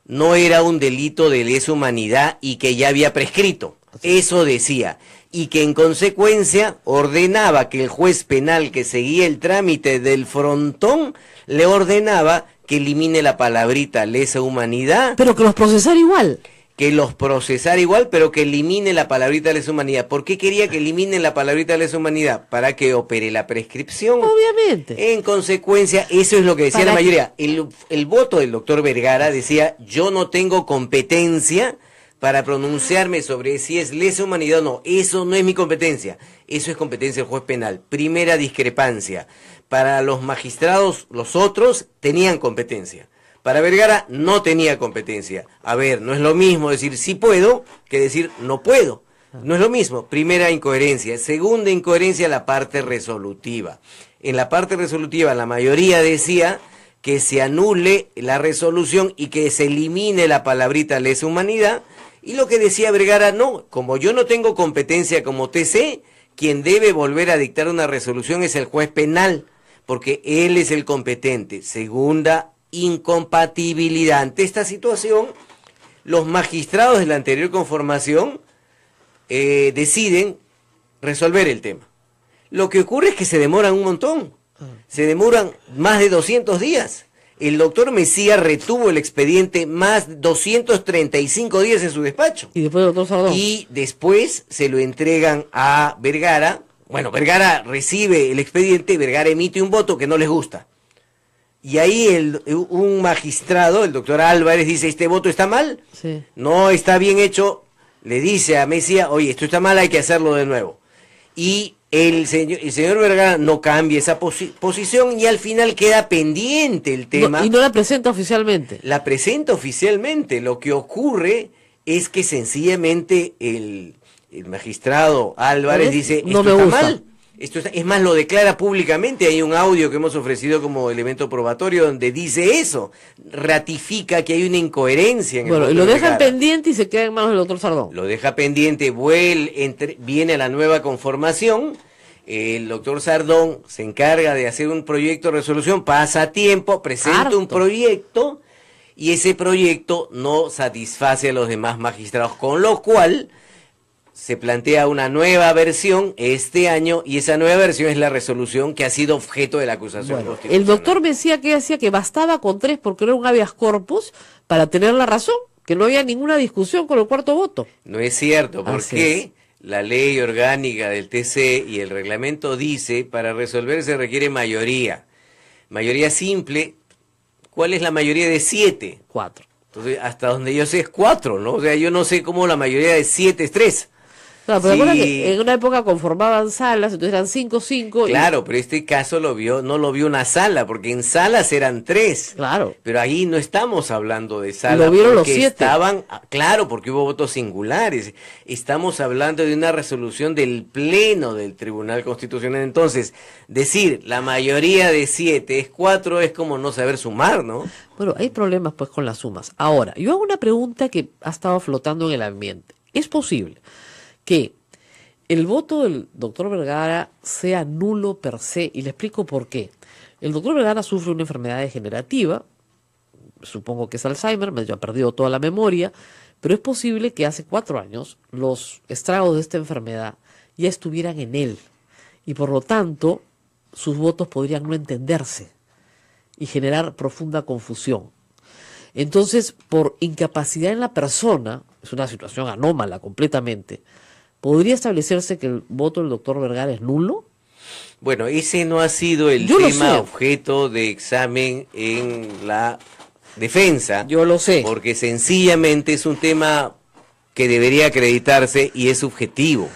no era un delito de lesa humanidad y que ya había prescrito. Eso decía, y que en consecuencia ordenaba que el juez penal que seguía el trámite del Frontón le ordenaba que elimine la palabrita lesa humanidad. Pero que los procesara igual. Que los procesara igual, pero que elimine la palabrita lesa humanidad. ¿Por qué quería que eliminen la palabrita lesa humanidad? Para que opere la prescripción. Obviamente. En consecuencia, eso es lo que decía la mayoría. El voto del doctor Vergara decía, yo no tengo competencia para pronunciarme sobre si es lesa humanidad o no. Eso no es mi competencia. Eso es competencia del juez penal. Primera discrepancia. Para los magistrados, los otros tenían competencia. Para Vergara no tenía competencia. A ver, no es lo mismo decir sí puedo que decir no puedo. No es lo mismo. Primera incoherencia. Segunda incoherencia, la parte resolutiva. En la parte resolutiva la mayoría decía que se anule la resolución y que se elimine la palabrita lesa humanidad. Y lo que decía Vergara, no, como yo no tengo competencia como TC, quien debe volver a dictar una resolución es el juez penal, porque él es el competente. Segunda incompatibilidad. Ante esta situación, los magistrados de la anterior conformación deciden resolver el tema. Lo que ocurre es que se demoran un montón, se demoran más de 200 días. El doctor Mesía retuvo el expediente más de 235 días en su despacho. Y después el doctor Sardón. Y después se lo entregan a Vergara. Bueno, Vergara recibe el expediente, Vergara emite un voto que no les gusta. Y ahí un magistrado, el doctor Álvarez, dice, ¿este voto está mal? Sí. No está bien hecho. Le dice a Mesía, oye, esto está mal, hay que hacerlo de nuevo. Y el señor Vergara no cambia esa posición y al final queda pendiente el tema. No, y no la presenta oficialmente. La presenta oficialmente. Lo que ocurre es que sencillamente el magistrado Álvarez dice, esto está mal. Es más, lo declara públicamente. Hay un audio que hemos ofrecido como elemento probatorio donde dice eso. Ratifica que hay una incoherencia en el voto y lo de dejan Vergara. pendiente y se queda en manos del doctor Sardón. Lo deja pendiente, viene a la nueva conformación. El doctor Sardón se encarga de hacer un proyecto de resolución, pasa tiempo, presenta un proyecto y ese proyecto no satisface a los demás magistrados, con lo cual se plantea una nueva versión este año y esa nueva versión es la resolución que ha sido objeto de la acusación constitucional. El doctor Mesía que decía que bastaba con 3 porque era un habeas corpus para tener la razón, que no había ninguna discusión con el cuarto voto. No es cierto, porque la ley orgánica del TC y el reglamento dice, para resolver se requiere mayoría. Mayoría simple, ¿cuál es la mayoría de 7? 4. Entonces, hasta donde yo sé es 4, ¿no? O sea, yo no sé cómo la mayoría de 7 es 3. Claro, pero recuerda que en una época conformaban salas, entonces eran 5. Claro, pero este caso no lo vio una sala, porque en salas eran 3. Claro. Pero ahí no estamos hablando de salas. Lo vieron los 7. Claro, porque hubo votos singulares. Estamos hablando de una resolución del Pleno del Tribunal Constitucional. Entonces, decir la mayoría de 7 es 4 es como no saber sumar, ¿no? Bueno, hay problemas pues con las sumas. Ahora, yo hago una pregunta que ha estado flotando en el ambiente. ¿Es posible que el voto del doctor Vergara sea nulo per se? Y le explico por qué. El doctor Vergara sufre una enfermedad degenerativa, supongo que es Alzheimer, medio ha perdido toda la memoria, pero es posible que hace 4 años los estragos de esta enfermedad ya estuvieran en él y por lo tanto sus votos podrían no entenderse y generar profunda confusión. Entonces, por incapacidad en la persona, es una situación anómala completamente, ¿podría establecerse que el voto del doctor Vergara es nulo? Bueno, ese no ha sido el Yo lo tema sé. objeto de examen en la defensa. Yo lo sé. Porque sencillamente es un tema que debería acreditarse y es subjetivo.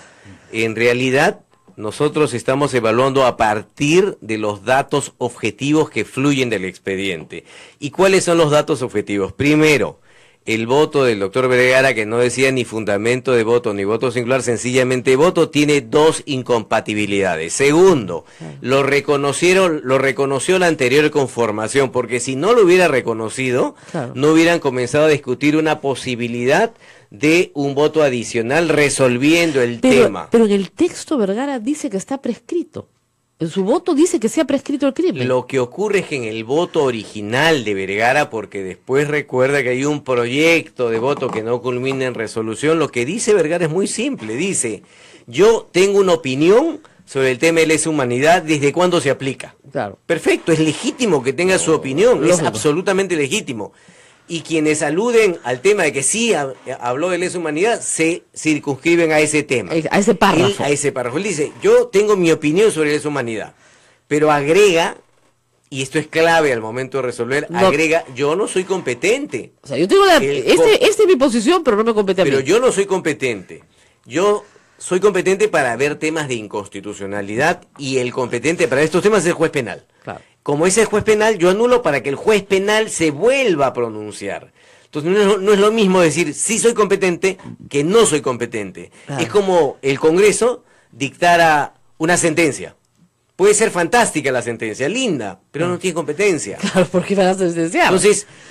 En realidad, nosotros estamos evaluando a partir de los datos objetivos que fluyen del expediente. ¿Y cuáles son los datos objetivos? Primero, el voto del doctor Vergara, que no decía ni fundamento de voto ni voto singular, sencillamente voto, tiene 2 incompatibilidades. Segundo, lo reconoció la anterior conformación, porque si no lo hubiera reconocido, Claro. no hubieran comenzado a discutir una posibilidad de un voto adicional resolviendo el tema. Pero en el texto Vergara dice que está prescrito. En su voto dice que se ha prescrito el crimen. Lo que ocurre es que en el voto original de Vergara, porque después recuerda que hay un proyecto de voto que no culmina en resolución, lo que dice Vergara es muy simple. Dice, yo tengo una opinión sobre el tema de lesa humanidad, ¿desde cuándo se aplica? Claro. Perfecto, es legítimo que tenga su opinión, es Lógico. absolutamente legítimo. Y quienes aluden al tema de que sí habló de lesa humanidad, se circunscriben a ese tema. A ese párrafo. A ese párrafo. Él dice, yo tengo mi opinión sobre lesa humanidad, pero agrega, y esto es clave al momento de resolver, No. agrega, yo no soy competente, O sea, yo tengo esta es mi posición, pero no me compete a mí. pero yo no soy competente. Yo soy competente para ver temas de inconstitucionalidad y el competente para estos temas es el juez penal. Claro. Como es el juez penal, yo anulo para que el juez penal se vuelva a pronunciar. Entonces no es lo mismo decir sí soy competente que no soy competente. Claro. Es como el Congreso dictara una sentencia. Puede ser fantástica la sentencia, linda, pero no tiene competencia. Claro, porque van a sentenciar.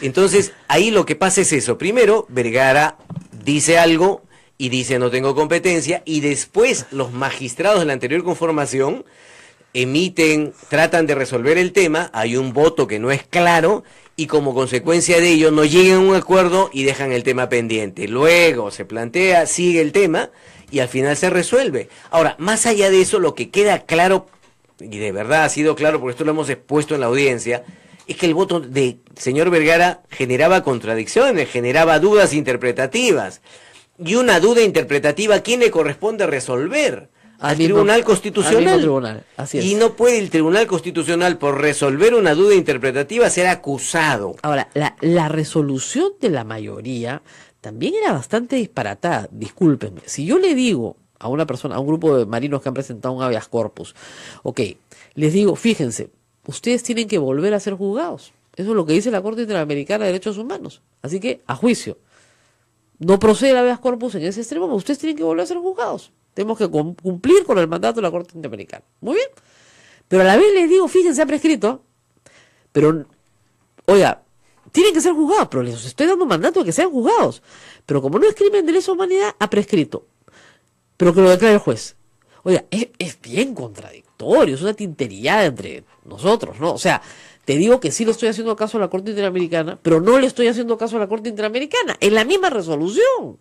Entonces, ahí lo que pasa es eso. Primero, Vergara dice algo y dice no tengo competencia, y después los magistrados de la anterior conformación tratan de resolver el tema, hay un voto que no es claro, y como consecuencia de ello no llegan a un acuerdo y dejan el tema pendiente. Luego se plantea, sigue el tema, y al final se resuelve. Ahora, más allá de eso, lo que queda claro, y de verdad ha sido claro, porque esto lo hemos expuesto en la audiencia, es que el voto de señor Vergara generaba contradicciones, generaba dudas interpretativas. Y una duda interpretativa, ¿a quién le corresponde resolver? Al Tribunal Constitucional. Al mismo tribunal, así es. Y no puede el Tribunal Constitucional, por resolver una duda interpretativa, ser acusado. Ahora, la resolución de la mayoría también era bastante disparatada, discúlpenme. Si yo le digo a una persona, a un grupo de marinos que han presentado un habeas corpus, ok, les digo, fíjense, ustedes tienen que volver a ser juzgados. Eso es lo que dice la Corte Interamericana de Derechos Humanos. Así que, a juicio. No procede el habeas corpus en ese extremo, pero ustedes tienen que volver a ser juzgados. Tenemos que cumplir con el mandato de la Corte Interamericana. Muy bien. Pero a la vez les digo, fíjense, ha prescrito. Pero, oiga, tienen que ser juzgados, pero les estoy dando un mandato de que sean juzgados. Pero como no es crimen de lesa humanidad, ha prescrito. Pero que lo declare el juez. Oiga, es bien contradictorio, es una tinterillada entre nosotros, ¿no? O sea, te digo que sí le estoy haciendo caso a la Corte Interamericana, pero no le estoy haciendo caso a la Corte Interamericana, en la misma resolución.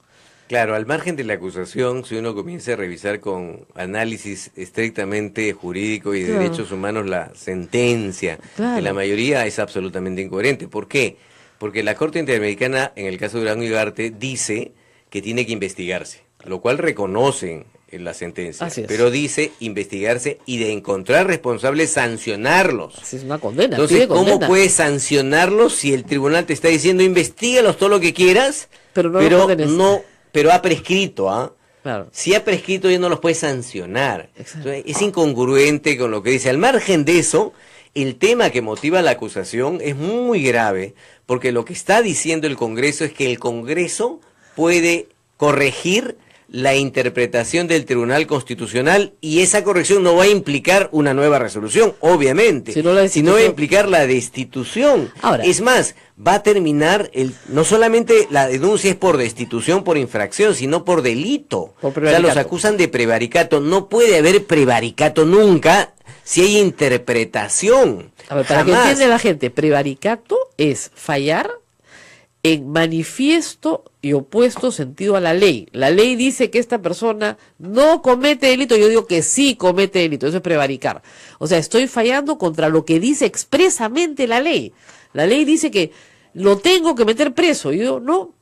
Claro, al margen de la acusación, si uno comienza a revisar con análisis estrictamente jurídico y de Claro. derechos humanos la sentencia, Claro. de la mayoría es absolutamente incoherente. ¿Por qué? Porque la Corte Interamericana, en el caso de Durango y Ugarte, dice que tiene que investigarse, lo cual reconocen en la sentencia, Así es. pero dice investigarse y de encontrar responsables, sancionarlos. Así es una condena. Entonces, pide ¿cómo condena. puedes sancionarlos si el tribunal te está diciendo investígalos todo lo que quieras, Pero no los condenes? pero ha prescrito, ¿ah? Claro. Si ha prescrito ya no los puedes sancionar. Exacto. Entonces, es incongruente con lo que dice. Al margen de eso, el tema que motiva la acusación es muy grave, porque lo que está diciendo el Congreso es que el Congreso puede corregir la interpretación del Tribunal Constitucional, y esa corrección no va a implicar una nueva resolución, obviamente, Sino la sino va a destitución. implicar la destitución. Ahora. Es más, va a terminar, no solamente la denuncia es por destitución por infracción, sino por delito. Por O sea, los prevaricato. acusan de prevaricato. No puede haber prevaricato nunca si hay interpretación. A ver, para que entienda la gente, prevaricato es fallar en manifiesto y opuesto sentido a la ley. La ley dice que esta persona no comete delito, yo digo que sí comete delito, eso es prevaricar. O sea, estoy fallando contra lo que dice expresamente la ley. La ley dice que lo tengo que meter preso, y yo digo, no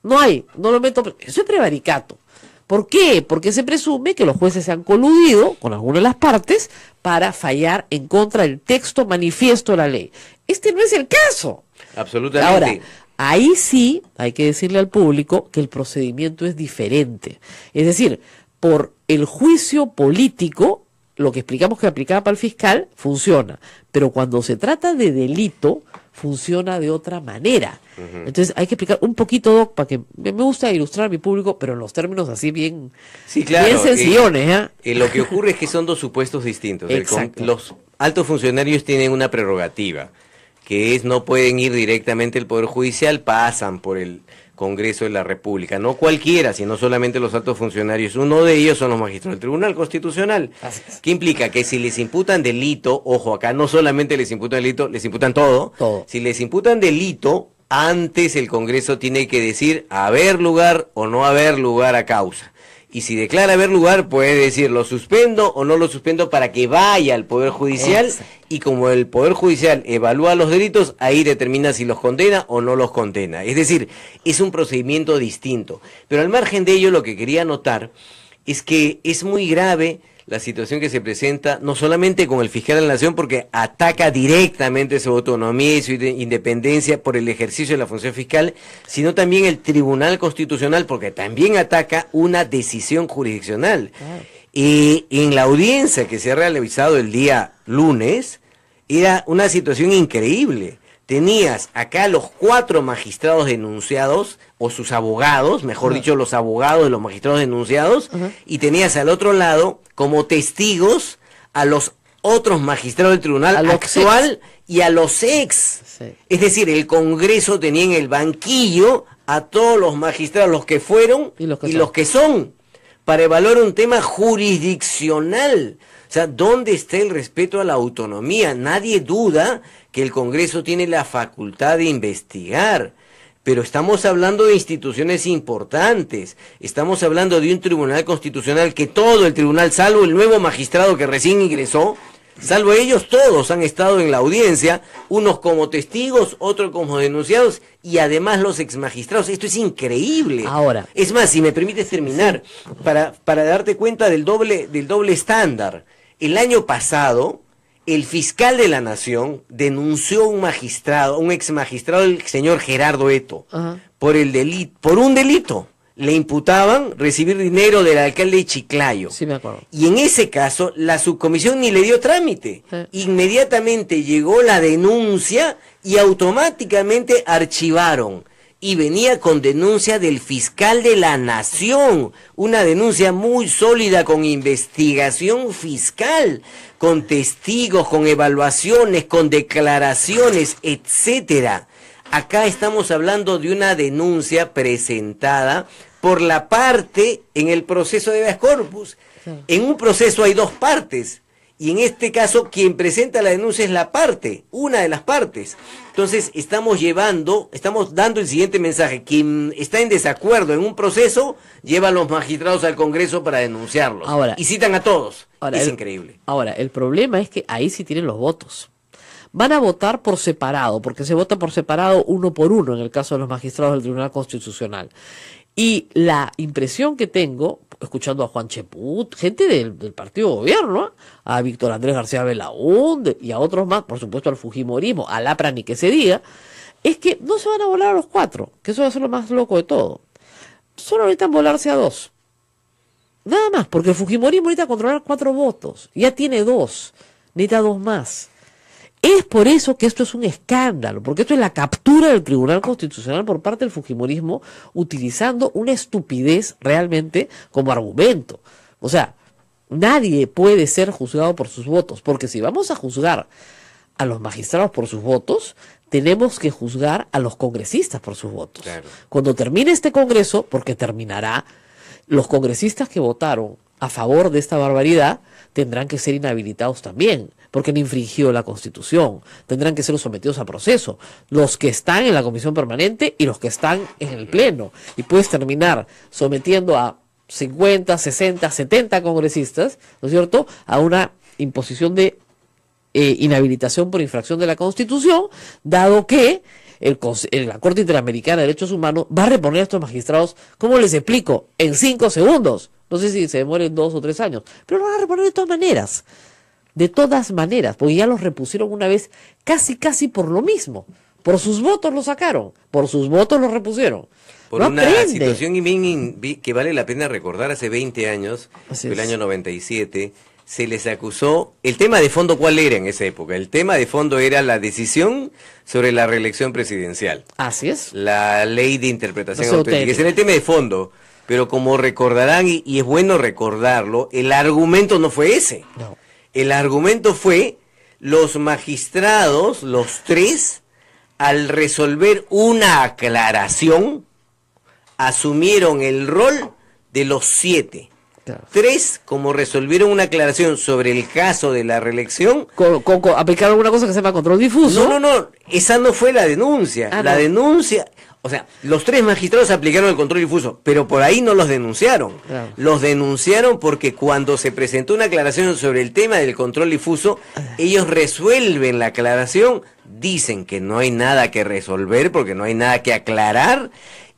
lo meto preso. Eso es prevaricato. ¿Por qué? Porque se presume que los jueces se han coludido con alguna de las partes para fallar en contra del texto manifiesto de la ley. Este no es el caso. Absolutamente. Ahora, ahí sí hay que decirle al público que el procedimiento es diferente. Es decir, por el juicio político, lo que explicamos que aplicaba para el fiscal, funciona. Pero cuando se trata de delito, funciona de otra manera. Entonces hay que explicar un poquito, Doc, para que me gusta ilustrar a mi público, pero en los términos así bien, sí, claro, bien sencillones. Lo que ocurre es que son dos supuestos distintos. Los altos funcionarios tienen una prerrogativa, que es no pueden ir directamente al Poder Judicial, pasan por el Congreso de la República. No cualquiera, sino solamente los altos funcionarios. Uno de ellos son los magistrados del Tribunal Constitucional. ¿Qué implica? Que si les imputan delito, ojo, acá no solamente les imputan delito, les imputan todo. Si les imputan delito, antes el Congreso tiene que decir haber lugar o no haber lugar a causa. Y si declara haber lugar, puede decir lo suspendo o no lo suspendo para que vaya al Poder Judicial. Exacto. Y como el Poder Judicial evalúa los delitos, ahí determina si los condena o no los condena. Es decir, es un procedimiento distinto. Pero al margen de ello, lo que quería anotar es que es muy grave la situación que se presenta, no solamente con el fiscal de la Nación, porque ataca directamente su autonomía y su independencia por el ejercicio de la función fiscal, sino también el Tribunal Constitucional, porque también ataca una decisión jurisdiccional. En la audiencia que se ha realizado el día lunes, era una situación increíble. Tenías acá los 4 magistrados denunciados, o sus abogados, mejor dicho, los abogados de los magistrados denunciados, y tenías al otro lado como testigos a los otros magistrados del tribunal actual y a los ex. Sí. Es decir, el Congreso tenía en el banquillo a todos los magistrados, los que fueron y los que son, para evaluar un tema jurisdiccional. O sea, ¿dónde está el respeto a la autonomía? Nadie duda que el Congreso tiene la facultad de investigar, pero estamos hablando de instituciones importantes, estamos hablando de un tribunal constitucional que todo el tribunal, salvo el nuevo magistrado que recién ingresó, salvo ellos, todos han estado en la audiencia, unos como testigos, otros como denunciados, y además los exmagistrados. Esto es increíble. Ahora, es más, si me permites terminar, para darte cuenta del doble estándar. El año pasado, el fiscal de la Nación denunció a un magistrado, un exmagistrado, el señor Gerardo Eto, por un delito. Le imputaban recibir dinero del alcalde de Chiclayo. Sí, me acuerdo. Y en ese caso, la subcomisión ni le dio trámite. Inmediatamente llegó la denuncia y automáticamente archivaron. Y venía con denuncia del fiscal de la Nación, una denuncia muy sólida con investigación fiscal, con testigos, con evaluaciones, con declaraciones, etcétera. Acá estamos hablando de una denuncia presentada por la parte en el proceso de habeas corpus. Sí. En un proceso hay 2 partes. Y en este caso, quien presenta la denuncia es la parte, una de las partes. Entonces, estamos dando el siguiente mensaje. Quien está en desacuerdo en un proceso, lleva a los magistrados al Congreso para denunciarlos. Ahora, y citan a todos. Es increíble. Ahora, el problema es que ahí sí tienen los votos. Van a votar por separado, porque se vota por separado uno por uno en el caso de los magistrados del Tribunal Constitucional. Y la impresión que tengo, escuchando a Juan Cheput, gente del partido de gobierno, a Víctor Andrés García Belaúnde y a otros más, por supuesto al fujimorismo, a Lapra ni que se diga, es que no se van a volar a los 4, que eso va a ser lo más loco de todo. Solo necesitan volarse a 2. Nada más, porque el fujimorismo necesita controlar 4 votos. Ya tiene 2, necesita 2 más. Es por eso que esto es un escándalo, porque esto es la captura del Tribunal Constitucional por parte del fujimorismo, utilizando una estupidez realmente como argumento. O sea, nadie puede ser juzgado por sus votos, porque si vamos a juzgar a los magistrados por sus votos, tenemos que juzgar a los congresistas por sus votos. Claro. Cuando termine este Congreso, porque terminará, los congresistas que votaron a favor de esta barbaridad tendrán que ser inhabilitados también, porque han infringido la Constitución. Tendrán que ser sometidos a proceso, los que están en la comisión permanente y los que están en el pleno. Y puedes terminar sometiendo a 50, 60, 70 congresistas, ¿no es cierto?, a una imposición de inhabilitación por infracción de la Constitución, dado que la Corte Interamericana de Derechos Humanos va a reponer a estos magistrados, ¿cómo les explico?, en 5 segundos. No sé si se demoren 2 o 3 años, pero lo van a reponer de todas maneras, porque ya los repusieron una vez casi por lo mismo. Por sus votos lo sacaron, por sus votos lo repusieron. Por no una aprende. situación que vale la pena recordar, hace 20 años, el año 97, se les acusó. El tema de fondo, ¿cuál era en esa época? El tema de fondo era la decisión sobre la reelección presidencial. Así es. La ley de interpretación No auténtica. Ese era el tema de fondo. Pero como recordarán, y es bueno recordarlo, el argumento no fue ese. No. El argumento fue los magistrados, los 3, al resolver una aclaración, asumieron el rol de los 7. Claro. 3, como resolvieron una aclaración sobre el caso de la reelección. Aplicaron alguna cosa que se llama control difuso. No, esa no fue la denuncia. La denuncia, o sea, los 3 magistrados aplicaron el control difuso, pero por ahí no los denunciaron. Claro. Los denunciaron porque cuando se presentó una aclaración sobre el tema del control difuso, ellos resuelven la aclaración, dicen que no hay nada que resolver porque no hay nada que aclarar,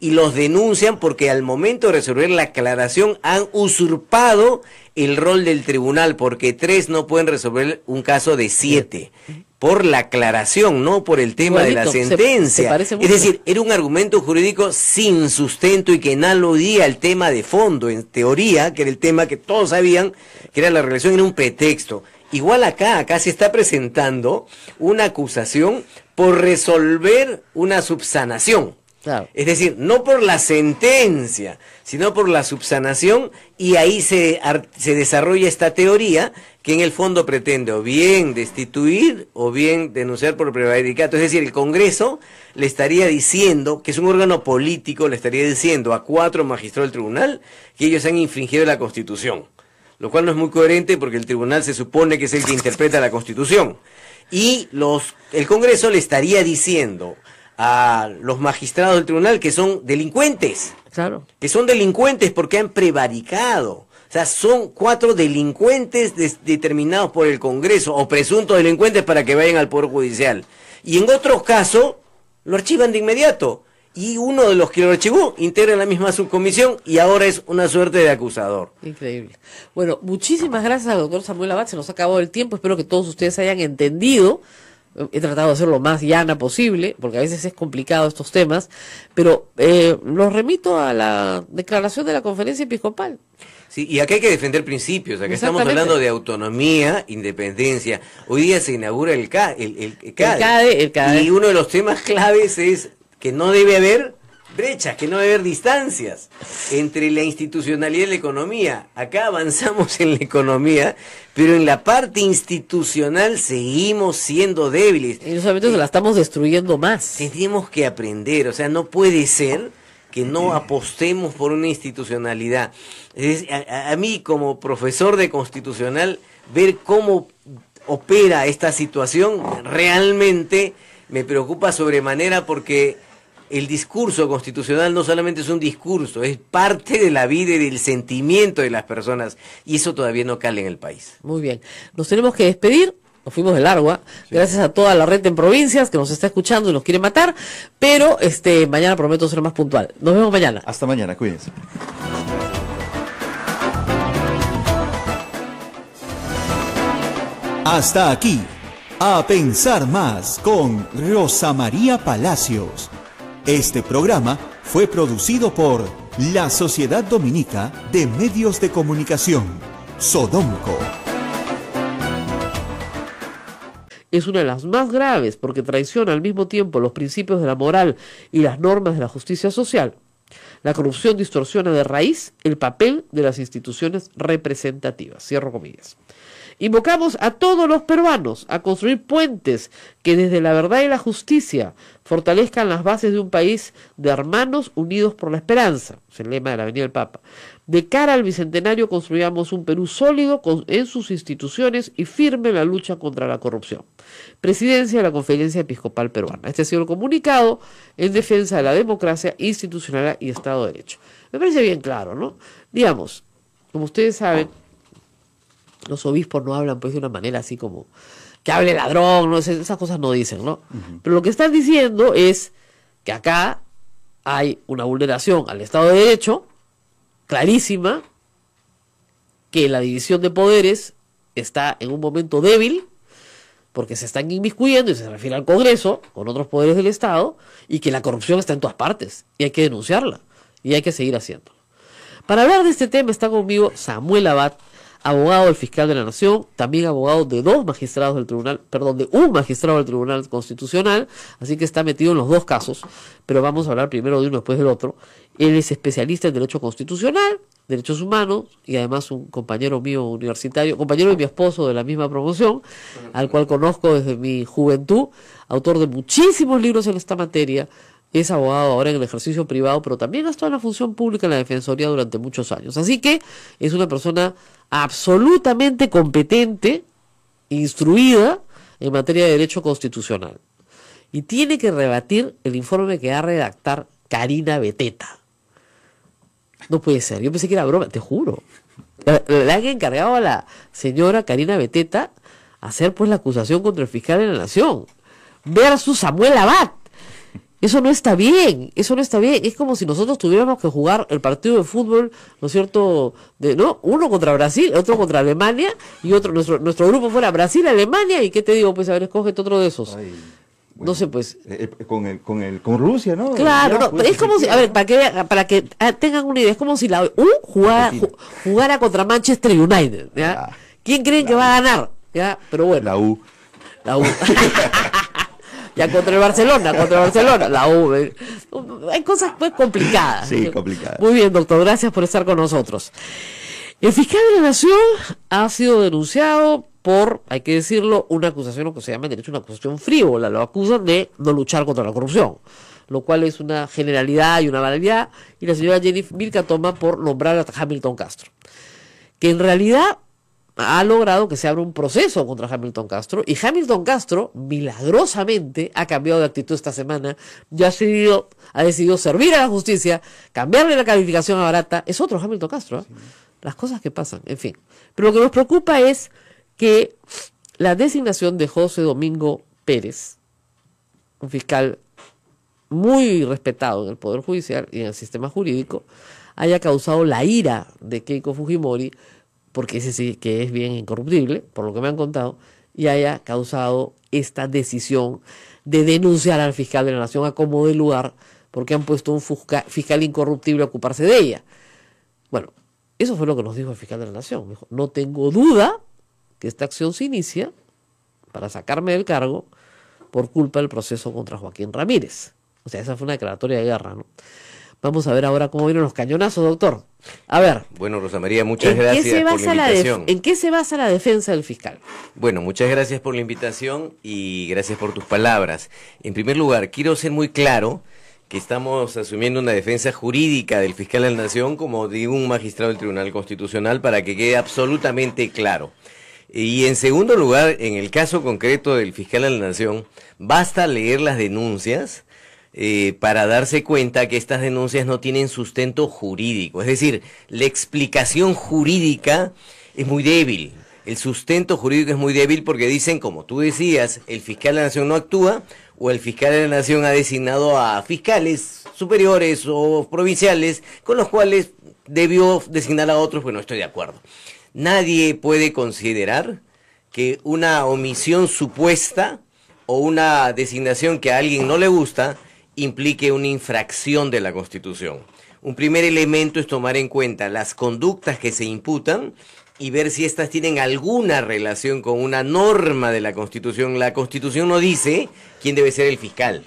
y los denuncian porque al momento de resolver la aclaración han usurpado el rol del tribunal, porque 3 no pueden resolver un caso de 7. Por la aclaración, no por el tema de la sentencia. Se parece mucho. Es decir, era un argumento jurídico sin sustento y que no aludía al tema de fondo, en teoría, que era el tema que todos sabían, que era la relación, era un pretexto. Igual acá se está presentando una acusación por resolver una subsanación. Claro. Es decir, no por la sentencia, sino por la subsanación, y ahí se desarrolla esta teoría que en el fondo pretende o bien destituir o bien denunciar por prevaricato. Es decir, el Congreso le estaría diciendo, que es un órgano político, le estaría diciendo a 4 magistrados del tribunal que ellos han infringido la Constitución, lo cual no es muy coherente porque el tribunal se supone que es el que interpreta la Constitución. Y el Congreso le estaría diciendo a los magistrados del tribunal que son delincuentes. Claro. Que son delincuentes porque han prevaricado. O sea, son 4 delincuentes determinados por el Congreso o presuntos delincuentes para que vayan al Poder Judicial. Y en otros casos lo archivan de inmediato. Y uno de los que lo archivó integra la misma subcomisión y ahora es una suerte de acusador. Increíble. Bueno, muchísimas gracias al doctor Samuel Abad. Se nos ha acabado el tiempo. Espero que todos ustedes hayan entendido. He tratado de hacerlo lo más llana posible, porque a veces es complicado estos temas, pero los remito a la declaración de la Conferencia Episcopal. Sí, y acá hay que defender principios. Acá estamos hablando de autonomía, independencia. Hoy día se inaugura el CADE. Y uno de los temas claves es que no debe haber brechas, que no debe haber distancias entre la institucionalidad y la economía. Acá avanzamos en la economía, pero en la parte institucional seguimos siendo débiles. Y no solamente la estamos destruyendo más. Tenemos que aprender, o sea, no puede ser que no apostemos por una institucionalidad. A mí como profesor de constitucional, ver cómo opera esta situación realmente me preocupa sobremanera, porque el discurso constitucional no solamente es un discurso, es parte de la vida y del sentimiento de las personas, y eso todavía no cala en el país. Muy bien, nos tenemos que despedir. Nos fuimos de largo, gracias a toda la red en provincias que nos está escuchando y nos quiere matar, pero mañana prometo ser más puntual. Nos vemos mañana. Hasta mañana, cuídense. Hasta aquí, A Pensar Más con Rosa María Palacios. Este programa fue producido por la Sociedad Dominica de Medios de Comunicación, Sodomco. Es una de las más graves porque traiciona al mismo tiempo los principios de la moral y las normas de la justicia social. La corrupción distorsiona de raíz el papel de las instituciones representativas. Cierro comillas. Invocamos a todos los peruanos a construir puentes que desde la verdad y la justicia fortalezcan las bases de un país de hermanos unidos por la esperanza, es el lema de la Avenida del Papa. De cara al Bicentenario construyamos un Perú sólido en sus instituciones y firme en la lucha contra la corrupción. Presidencia de la Conferencia Episcopal Peruana. Este ha sido el comunicado en defensa de la democracia institucional y Estado de Derecho. Me parece bien claro, ¿no? Digamos, como ustedes saben, los obispos no hablan pues de una manera así como que hable ladrón, no sé, esas cosas no dicen, ¿no? Pero lo que están diciendo es que acá hay una vulneración al Estado de Derecho clarísima, que la división de poderes está en un momento débil porque se están inmiscuyendo, y se refiere al Congreso con otros poderes del Estado, y que la corrupción está en todas partes y hay que denunciarla y hay que seguir haciéndolo. Para hablar de este tema está conmigo Samuel Abad, abogado del fiscal de la Nación, también abogado de un magistrado del Tribunal Constitucional, así que está metido en los dos casos, pero vamos a hablar primero de uno después del otro. Él es especialista en Derecho Constitucional, Derechos Humanos, y además un compañero mío universitario, compañero de mi esposo de la misma promoción, al cual conozco desde mi juventud, autor de muchísimos libros en esta materia. Es abogado ahora en el ejercicio privado, pero también ha estado en la función pública en la Defensoría durante muchos años. Así que es una persona absolutamente competente, instruida en materia de derecho constitucional. Y tiene que rebatir el informe que va a redactar Karina Beteta. No puede ser, yo pensé que era broma, te juro. Le han encargado a la señora Karina Beteta hacer pues la acusación contra el fiscal de la Nación versus Samuel Abad. Eso no está bien, eso no está bien. Es como si nosotros tuviéramos que jugar el partido de fútbol, ¿no es cierto? ¿No? Uno contra Brasil, otro contra Alemania, y otro, nuestro grupo fuera Brasil, Alemania, y ¿qué te digo? Pues a ver, escógete otro de esos. Ay, bueno, no sé, pues. Con Rusia, ¿no? Claro, Ya, no, pues, es como si, a ver, para que tengan una idea, es como si la U jugara contra Manchester United, ¿ya? ¿Quién creen que va a ganar? ¿Ya? Pero bueno. La U. Ya contra el Barcelona, la U. Hay cosas pues complicadas. Sí, complicadas. Muy bien, doctor, gracias por estar con nosotros. El fiscal de la Nación ha sido denunciado por, hay que decirlo, una acusación, lo que se llama en derecho una acusación frívola. Lo acusan de no luchar contra la corrupción, lo cual es una generalidad y una banalidad, y la señora Jennifer Milka toma por nombrar a Hamilton Castro, que en realidad ha logrado que se abra un proceso contra Hamilton Castro, y Hamilton Castro milagrosamente ha cambiado de actitud esta semana, ya ha decidido servir a la justicia, cambiarle la calificación a barata. Es otro Hamilton Castro, ¿eh? Sí. Las cosas que pasan, en fin. Pero lo que nos preocupa es que la designación de José Domingo Pérez, un fiscal muy respetado en el Poder Judicial y en el sistema jurídico, haya causado la ira de Keiko Fujimori, porque ese sí que es bien incorruptible, por lo que me han contado, y haya causado esta decisión de denunciar al fiscal de la Nación a como de lugar, porque han puesto un fiscal incorruptible a ocuparse de ella. Bueno, eso fue lo que nos dijo el fiscal de la Nación. Dijo, no tengo duda que esta acción se inicia para sacarme del cargo por culpa del proceso contra Joaquín Ramírez. O sea, esa fue una declaratoria de guerra, ¿no? Vamos a ver ahora cómo vienen los cañonazos, doctor. A ver. Bueno, Rosa María, muchas gracias por la invitación. ¿En qué se basa la defensa del fiscal? Bueno, muchas gracias por la invitación y gracias por tus palabras. En primer lugar, quiero ser muy claro que estamos asumiendo una defensa jurídica del fiscal de la Nación como de un magistrado del Tribunal Constitucional, para que quede absolutamente claro. Y en segundo lugar, en el caso concreto del fiscal de la Nación, basta leer las denuncias para darse cuenta que estas denuncias no tienen sustento jurídico. Es decir, la explicación jurídica es muy débil. El sustento jurídico es muy débil porque dicen, como tú decías, el fiscal de la Nación no actúa, o el fiscal de la Nación ha designado a fiscales superiores o provinciales con los cuales debió designar a otros, pues no estoy de acuerdo. Nadie puede considerar que una omisión supuesta o una designación que a alguien no le gusta implique una infracción de la Constitución. Un primer elemento es tomar en cuenta las conductas que se imputan y ver si éstas tienen alguna relación con una norma de la Constitución. La Constitución no dice quién debe ser el fiscal.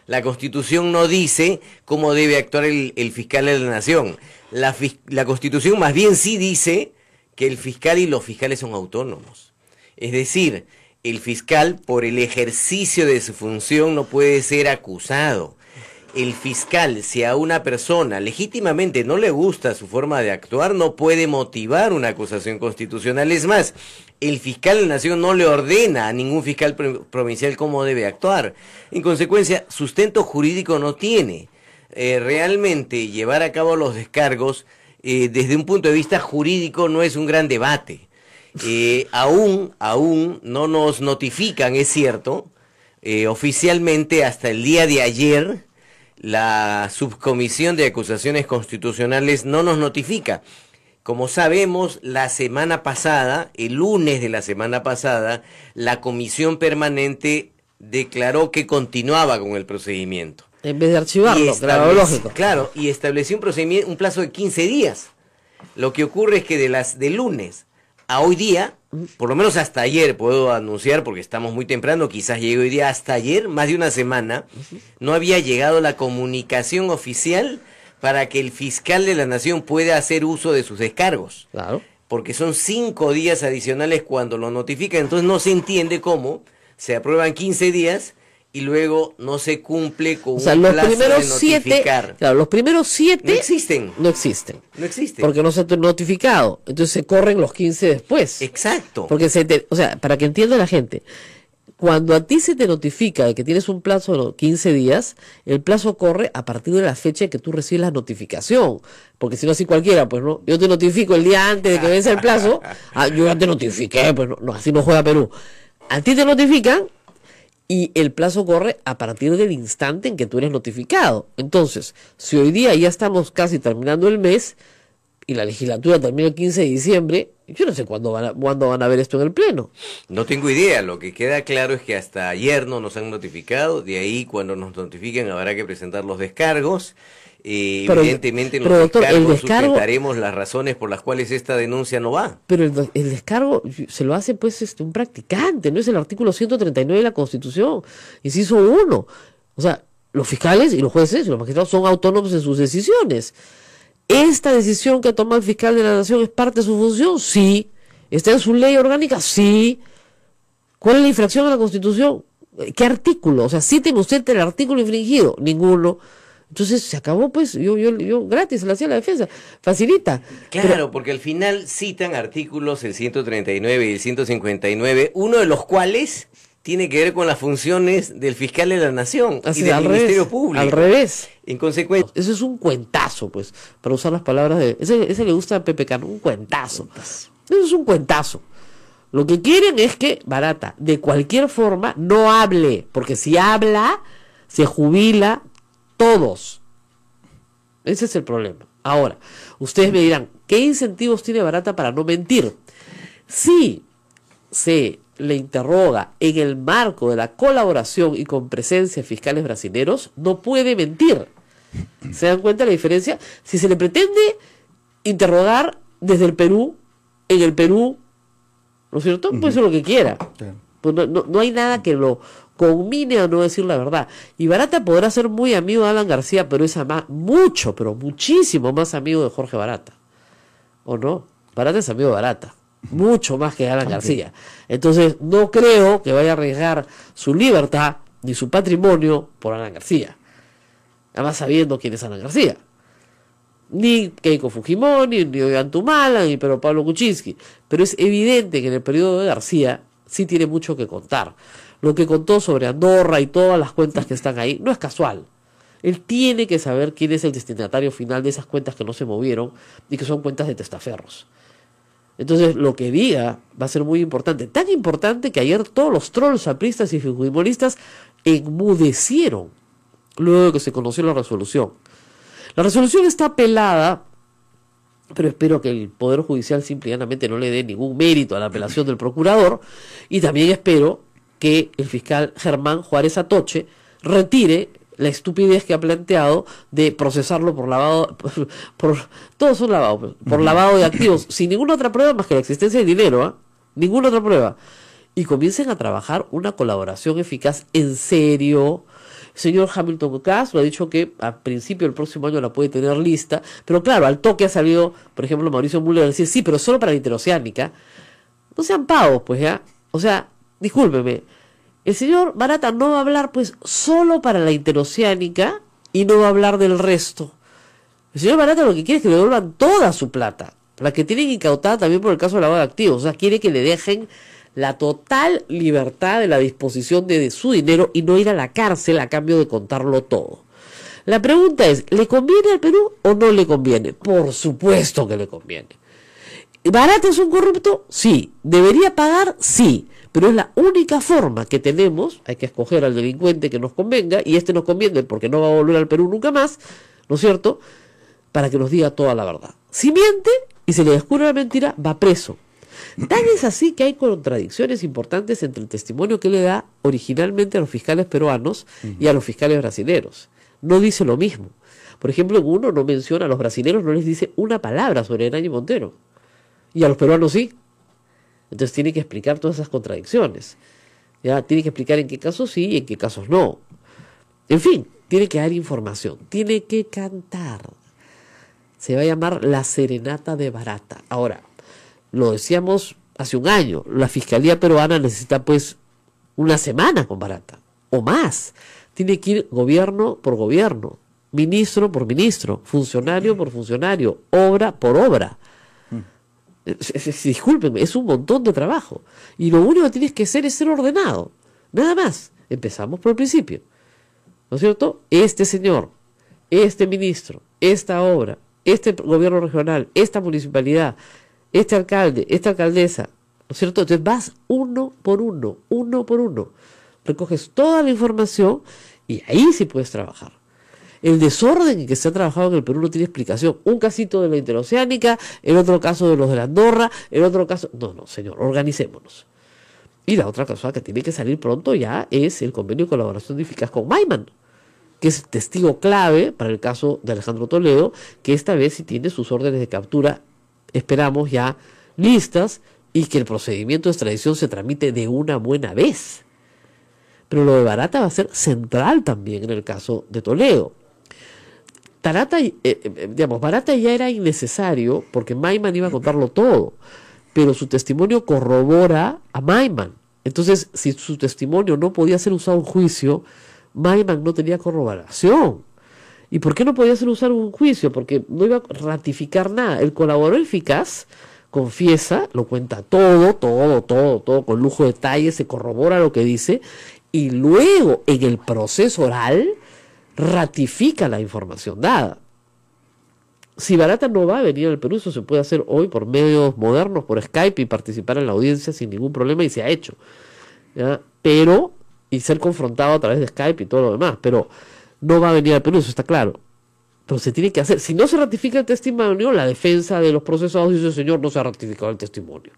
La Constitución no dice cómo debe actuar el fiscal de la Nación. La Constitución más bien sí dice que el fiscal y los fiscales son autónomos. Es decir, el fiscal por el ejercicio de su función no puede ser acusado. El fiscal, si a una persona legítimamente no le gusta su forma de actuar, no puede motivar una acusación constitucional. Es más, el fiscal de la Nación no le ordena a ningún fiscal provincial cómo debe actuar. En consecuencia, sustento jurídico no tiene. Realmente llevar a cabo los descargos, desde un punto de vista jurídico, no es un gran debate. Aún no nos notifican, es cierto, oficialmente hasta el día de ayer. La Subcomisión de Acusaciones Constitucionales no nos notifica. Como sabemos, la semana pasada, el lunes de la semana pasada, la Comisión Permanente declaró que continuaba con el procedimiento. En vez de archivarlo, claro, lógico. Claro, y estableció un plazo de 15 días. Lo que ocurre es que de lunes a hoy día, por lo menos hasta ayer puedo anunciar, porque estamos muy temprano, quizás llegue hoy día, hasta ayer, más de una semana, no había llegado la comunicación oficial para que el fiscal de la Nación pueda hacer uso de sus descargos. Claro. Porque son 5 días adicionales cuando lo notifican, entonces no se entiende cómo se aprueban 15 días y luego no se cumple con los un plazo primeros de notificar. 7, claro, los primeros 7 no existen. No existen. No existen. Porque no se ha notificado. Entonces se corren los 15 después. Exacto. Porque o sea, para que entienda la gente, cuando a ti se te notifica de que tienes un plazo de 15 días, el plazo corre a partir de la fecha en que tú recibes la notificación. Porque si no, así cualquiera, pues no. Yo te notifico el día antes de que vence el plazo. Yo ya te notifiqué, pues no, así no juega Perú. A ti te notifican y el plazo corre a partir del instante en que tú eres notificado. Entonces, si hoy día ya estamos casi terminando el mes y la legislatura termina el 15 de diciembre, yo no sé cuándo van a ver esto en el Pleno. No tengo idea, lo que queda claro es que hasta ayer no nos han notificado, de ahí cuando nos notifiquen habrá que presentar los descargos. Evidentemente en los descargos sustentaremos las razones por las cuales esta denuncia no va. Pero el descargo se lo hace pues un practicante, no es el artículo 139 de la Constitución, inciso 1. O sea, los fiscales y los jueces y los magistrados son autónomos en sus decisiones. ¿Esta decisión que toma el fiscal de la Nación es parte de su función? Sí. ¿Está en su ley orgánica? Sí. ¿Cuál es la infracción a la Constitución? ¿Qué artículo? O sea, citen usted el artículo infringido. Ninguno. Entonces se acabó, pues, yo gratis le hacía la defensa, facilita. Claro, porque al final citan artículos el 139 y el 159, uno de los cuales tiene que ver con las funciones del fiscal de la Nación y del Ministerio Público. Al revés. En consecuencia. Eso es un cuentazo, pues, para usar las palabras de... Ese le gusta a Pepe Cano, un cuentazo. Eso es un cuentazo. Lo que quieren es que Barata, de cualquier forma, no hable, porque si habla, se jubila todos. Ese es el problema. Ahora, ustedes me dirán, ¿qué incentivos tiene Barata para no mentir? Si se le interroga en el marco de la colaboración y con presencia de fiscales brasileños, no puede mentir. ¿Se dan cuenta la diferencia? Si se le pretende interrogar desde el Perú, en el Perú, ¿no es cierto? Puede ser lo que quiera. Pues no hay nada que lo conmine a no decir la verdad. Y Barata podrá ser muy amigo de Alan García, pero es mucho, pero muchísimo más amigo de Jorge Barata. ¿O no? Barata es amigo de Barata. Mucho más que Alan García. Entonces, no creo que vaya a arriesgar su libertad ni su patrimonio por Alan García. Además, sabiendo quién es Alan García. Ni Keiko Fujimori, ni Ollantumala, ni Pedro Pablo Kuczynski. Pero es evidente que en el periodo de García sí tiene mucho que contar. Lo que contó sobre Andorra y todas las cuentas que están ahí no es casual. Él tiene que saber quién es el destinatario final de esas cuentas que no se movieron y que son cuentas de testaferros. Entonces, lo que diga va a ser muy importante. Tan importante que ayer todos los trolls apristas y fujimoristas enmudecieron luego de que se conoció la resolución. La resolución está apelada, pero espero que el Poder Judicial simple y llanamente no le dé ningún mérito a la apelación del procurador, y también espero que el fiscal Germán Juárez Atoche retire la estupidez que ha planteado de procesarlo por lavado, todos son lavados, por lavado de activos, sin ninguna otra prueba más que la existencia de dinero, ninguna otra prueba, y comiencen a trabajar una colaboración eficaz en serio. El señor Hamilton Kass lo ha dicho que a principio del próximo año la puede tener lista, pero claro, al toque ha salido, por ejemplo, Mauricio Müller a decir, sí, pero solo para la interoceánica. No sean pavos, pues ya. O sea, discúlpeme, el señor Barata no va a hablar pues solo para la interoceánica y no va a hablar del resto. El señor Barata lo que quiere es que le devuelvan toda su plata, la que tienen incautada también por el caso de lavado de activos. O sea, quiere que le dejen la total libertad de la disposición de su dinero y no ir a la cárcel a cambio de contarlo todo. La pregunta es, ¿le conviene al Perú o no le conviene? Por supuesto que le conviene. ¿Barata es un corrupto? Sí. ¿Debería pagar? Sí. Pero es la única forma que tenemos, hay que escoger al delincuente que nos convenga, y este nos conviene porque no va a volver al Perú nunca más, ¿no es cierto?, para que nos diga toda la verdad. Si miente y se le descubre la mentira, va preso. Tan es así que hay contradicciones importantes entre el testimonio que le da originalmente a los fiscales peruanos y a los fiscales brasileños. No dice lo mismo. Por ejemplo, en uno no menciona a los brasileños, no les dice una palabra sobre Eraña y Montero. Y a los peruanos sí. Entonces tiene que explicar todas esas contradicciones. Ya tiene que explicar en qué casos sí y en qué casos no. En fin, tiene que dar información. Tiene que cantar. Se va a llamar La Serenata de Barata. Ahora, lo decíamos hace un año, la Fiscalía peruana necesita pues una semana con Barata, o más. Tiene que ir gobierno por gobierno, ministro por ministro, funcionario por funcionario, obra por obra. Discúlpenme, es un montón de trabajo. Y lo único que tienes que hacer es ser ordenado. Nada más. Empezamos por el principio. ¿No es cierto? Este señor, este ministro, esta obra, este gobierno regional, esta municipalidad, este alcalde, esta alcaldesa, ¿no es cierto? Entonces vas uno por uno, recoges toda la información y ahí sí puedes trabajar. El desorden en que se ha trabajado en el Perú no tiene explicación. Un casito de la interoceánica, el otro caso de los de la Andorra, el otro caso... No, señor, organicémonos. Y la otra cosa que tiene que salir pronto ya es el convenio de colaboración eficaz con Maiman, que es testigo clave para el caso de Alejandro Toledo, que esta vez sí tiene sus órdenes de captura, esperamos ya listas, y que el procedimiento de extradición se tramite de una buena vez. Pero lo de Barata va a ser central también en el caso de Toledo. Barata ya era innecesario porque Maiman iba a contarlo todo, pero su testimonio corrobora a Maiman. Entonces, si su testimonio no podía ser usado en juicio, Maiman no tenía corroboración. ¿Y por qué no podía ser usado en un juicio? Porque no iba a ratificar nada. El colaborador eficaz confiesa, lo cuenta todo, con lujo de detalles, se corrobora lo que dice, y luego en el proceso oral ratifica la información dada. Si Barata no va a venir al Perú, eso se puede hacer hoy por medios modernos, por Skype, y participar en la audiencia sin ningún problema, y se ha hecho, ¿ya? Pero, y ser confrontado a través de Skype y todo lo demás, pero no va a venir al Perú, eso está claro. Pero se tiene que hacer. Si no se ratifica el testimonio, la defensa de los procesados dice: señor, no se ha ratificado el testimonio.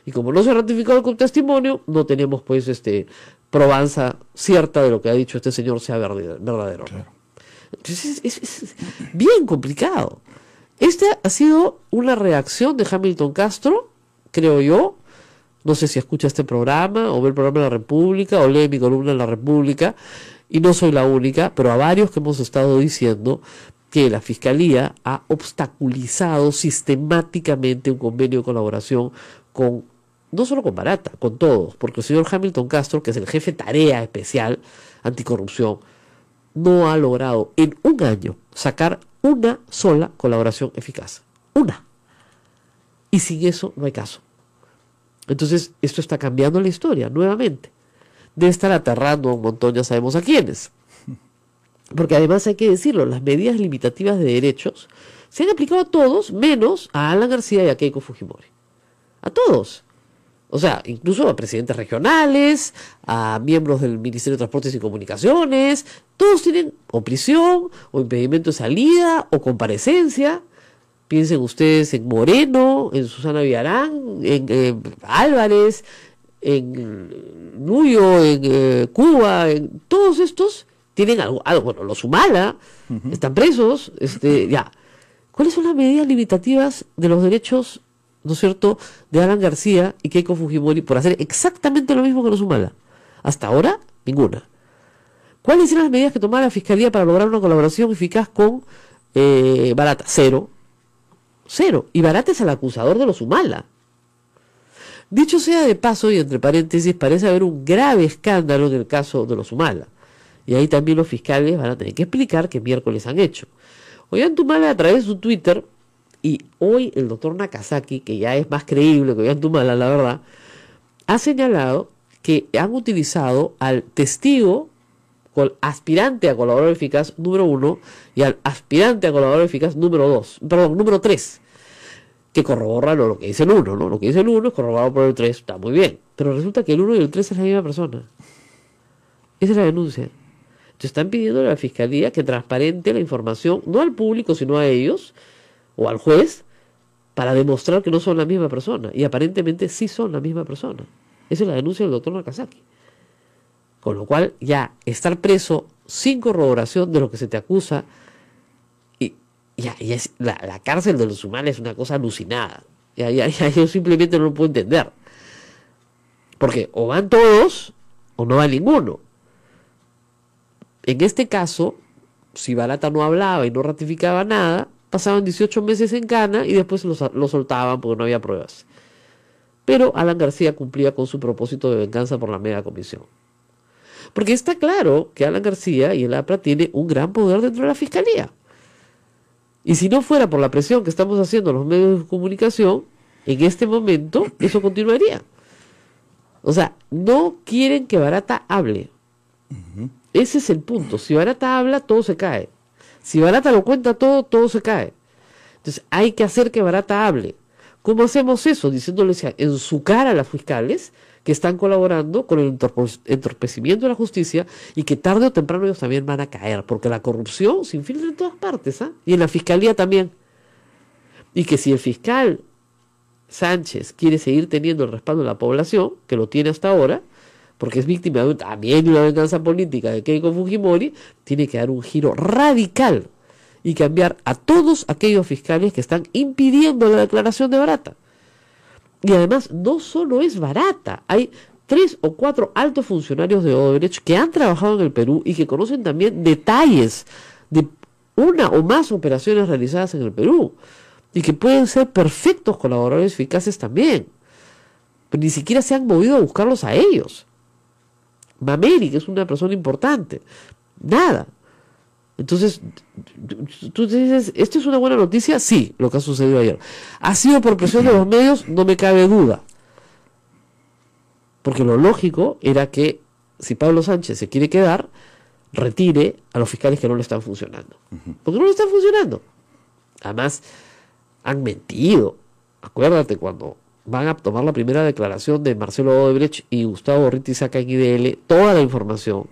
Y como no se ha ratificado el testimonio, no tenemos pues probanza cierta de lo que ha dicho este señor sea verdadero. Claro. Entonces es bien complicado. Esta ha sido una reacción de Hamilton Castro, creo yo. No sé si escucha este programa o ve el programa de La República o lee mi columna en La República, y no soy la única, pero a varios que hemos estado diciendo que la Fiscalía ha obstaculizado sistemáticamente un convenio de colaboración con, no solo con Barata, con todos, porque el señor Hamilton Castro, que es el jefe tarea especial anticorrupción, no ha logrado en un año sacar una sola colaboración eficaz. Una. Y sin eso no hay caso. Entonces, esto está cambiando la historia nuevamente. Debe estar aterrando a un montón, ya sabemos a quiénes. Porque además hay que decirlo, las medidas limitativas de derechos se han aplicado a todos, menos a Alan García y a Keiko Fujimori. A todos. O sea, incluso a presidentes regionales, a miembros del Ministerio de Transportes y Comunicaciones. Todos tienen o prisión, o impedimento de salida, o comparecencia. Piensen ustedes en Moreno, en Susana Villarán, en Álvarez, en Nuyo, en Cuba, en todos estos tienen algo, bueno, los Humala están presos, ya. ¿Cuáles son las medidas limitativas de los derechos, no es cierto, de Alan García y Keiko Fujimori por hacer exactamente lo mismo que los Humala? Hasta ahora, ninguna. ¿Cuáles eran las medidas que tomaba la Fiscalía para lograr una colaboración eficaz con Barata? Cero. Y Barata es el acusador de los Humala. Dicho sea de paso, y entre paréntesis, parece haber un grave escándalo en el caso de los Humala. Y ahí también los fiscales van a tener que explicar qué miércoles han hecho. Ollantumala, a través de su Twitter, y hoy el doctor Nakazaki, que ya es más creíble que Ollantumala, la verdad, ha señalado que han utilizado al testigo, aspirante a colaborador eficaz número 1 y al aspirante a colaborador eficaz número 3, que corroboran lo que dice el 1, ¿no? Lo que dice el 1 es corroborado por el 3, está muy bien, pero resulta que el 1 y el 3 es la misma persona. Esa es la denuncia. Entonces están pidiendo a la fiscalía que transparente la información, no al público, sino a ellos, o al juez, para demostrar que no son la misma persona, y aparentemente sí son la misma persona. Esa es la denuncia del doctor Nakazaki. Con lo cual, ya estar preso sin corroboración de lo que se te acusa, y es, la cárcel de los Humala es una cosa alucinada. Ya yo simplemente no lo puedo entender. Porque o van todos, o no va ninguno. En este caso, si Barata no hablaba y no ratificaba nada, pasaban 18 meses en cana y después lo soltaban porque no había pruebas. Pero Alan García cumplía con su propósito de venganza por la mega comisión. Porque está claro que Alan García y el APRA tiene un gran poder dentro de la fiscalía. Y si no fuera por la presión que estamos haciendo los medios de comunicación, en este momento eso continuaría. O sea, no quieren que Barata hable. Ese es el punto. Si Barata habla, todo se cae. Si Barata lo cuenta todo, todo se cae. Entonces hay que hacer que Barata hable. ¿Cómo hacemos eso? Diciéndoles en su cara a las fiscales que están colaborando con el entorpecimiento de la justicia y que tarde o temprano ellos también van a caer, porque la corrupción se infiltra en todas partes, ¿ah? Y en la fiscalía también. Y que si el fiscal Sánchez quiere seguir teniendo el respaldo de la población, que lo tiene hasta ahora, porque es víctima también de una venganza política de Keiko Fujimori, tiene que dar un giro radical y cambiar a todos aquellos fiscales que están impidiendo la declaración de Barata. Y además, no solo es Barata, hay 3 o 4 altos funcionarios de Odebrecht que han trabajado en el Perú y que conocen también detalles de una o más operaciones realizadas en el Perú y que pueden ser perfectos colaboradores eficaces también. Pero ni siquiera se han movido a buscarlos a ellos. Mameri, que es una persona importante, nada. Entonces, tú dices, ¿esto es una buena noticia? Sí, lo que ha sucedido ayer. ¿Ha sido por presión de los medios? No me cabe duda. Porque lo lógico era que, si Pablo Sánchez se quiere quedar, retire a los fiscales que no le están funcionando. Porque no le están funcionando. Además, han mentido. Acuérdate cuando van a tomar la primera declaración de Marcelo Odebrecht y Gustavo Gorriti saca en IDL toda la información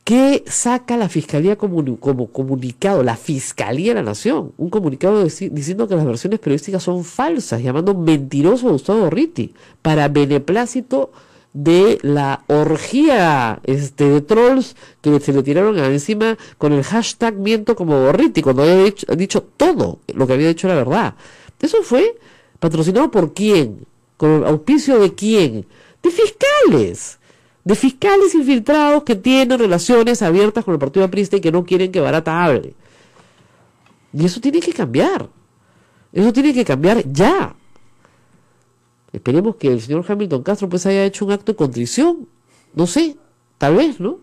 que saca la Fiscalía como comunicado, la Fiscalía de la Nación, un comunicado diciendo que las versiones periodísticas son falsas, llamando mentiroso a Gustavo Gorriti, para beneplácito de la orgía de trolls que se le tiraron encima con el hashtag miento como Gorriti, cuando había dicho todo lo que había dicho era verdad. Eso fue patrocinado por quién, con el auspicio de quién, de fiscales. De fiscales infiltrados que tienen relaciones abiertas con el partido aprista y que no quieren que Barata hable. Y eso tiene que cambiar. Eso tiene que cambiar ya. Esperemos que el señor Hamilton Castro pues haya hecho un acto de contrición. No sé, tal vez, ¿no?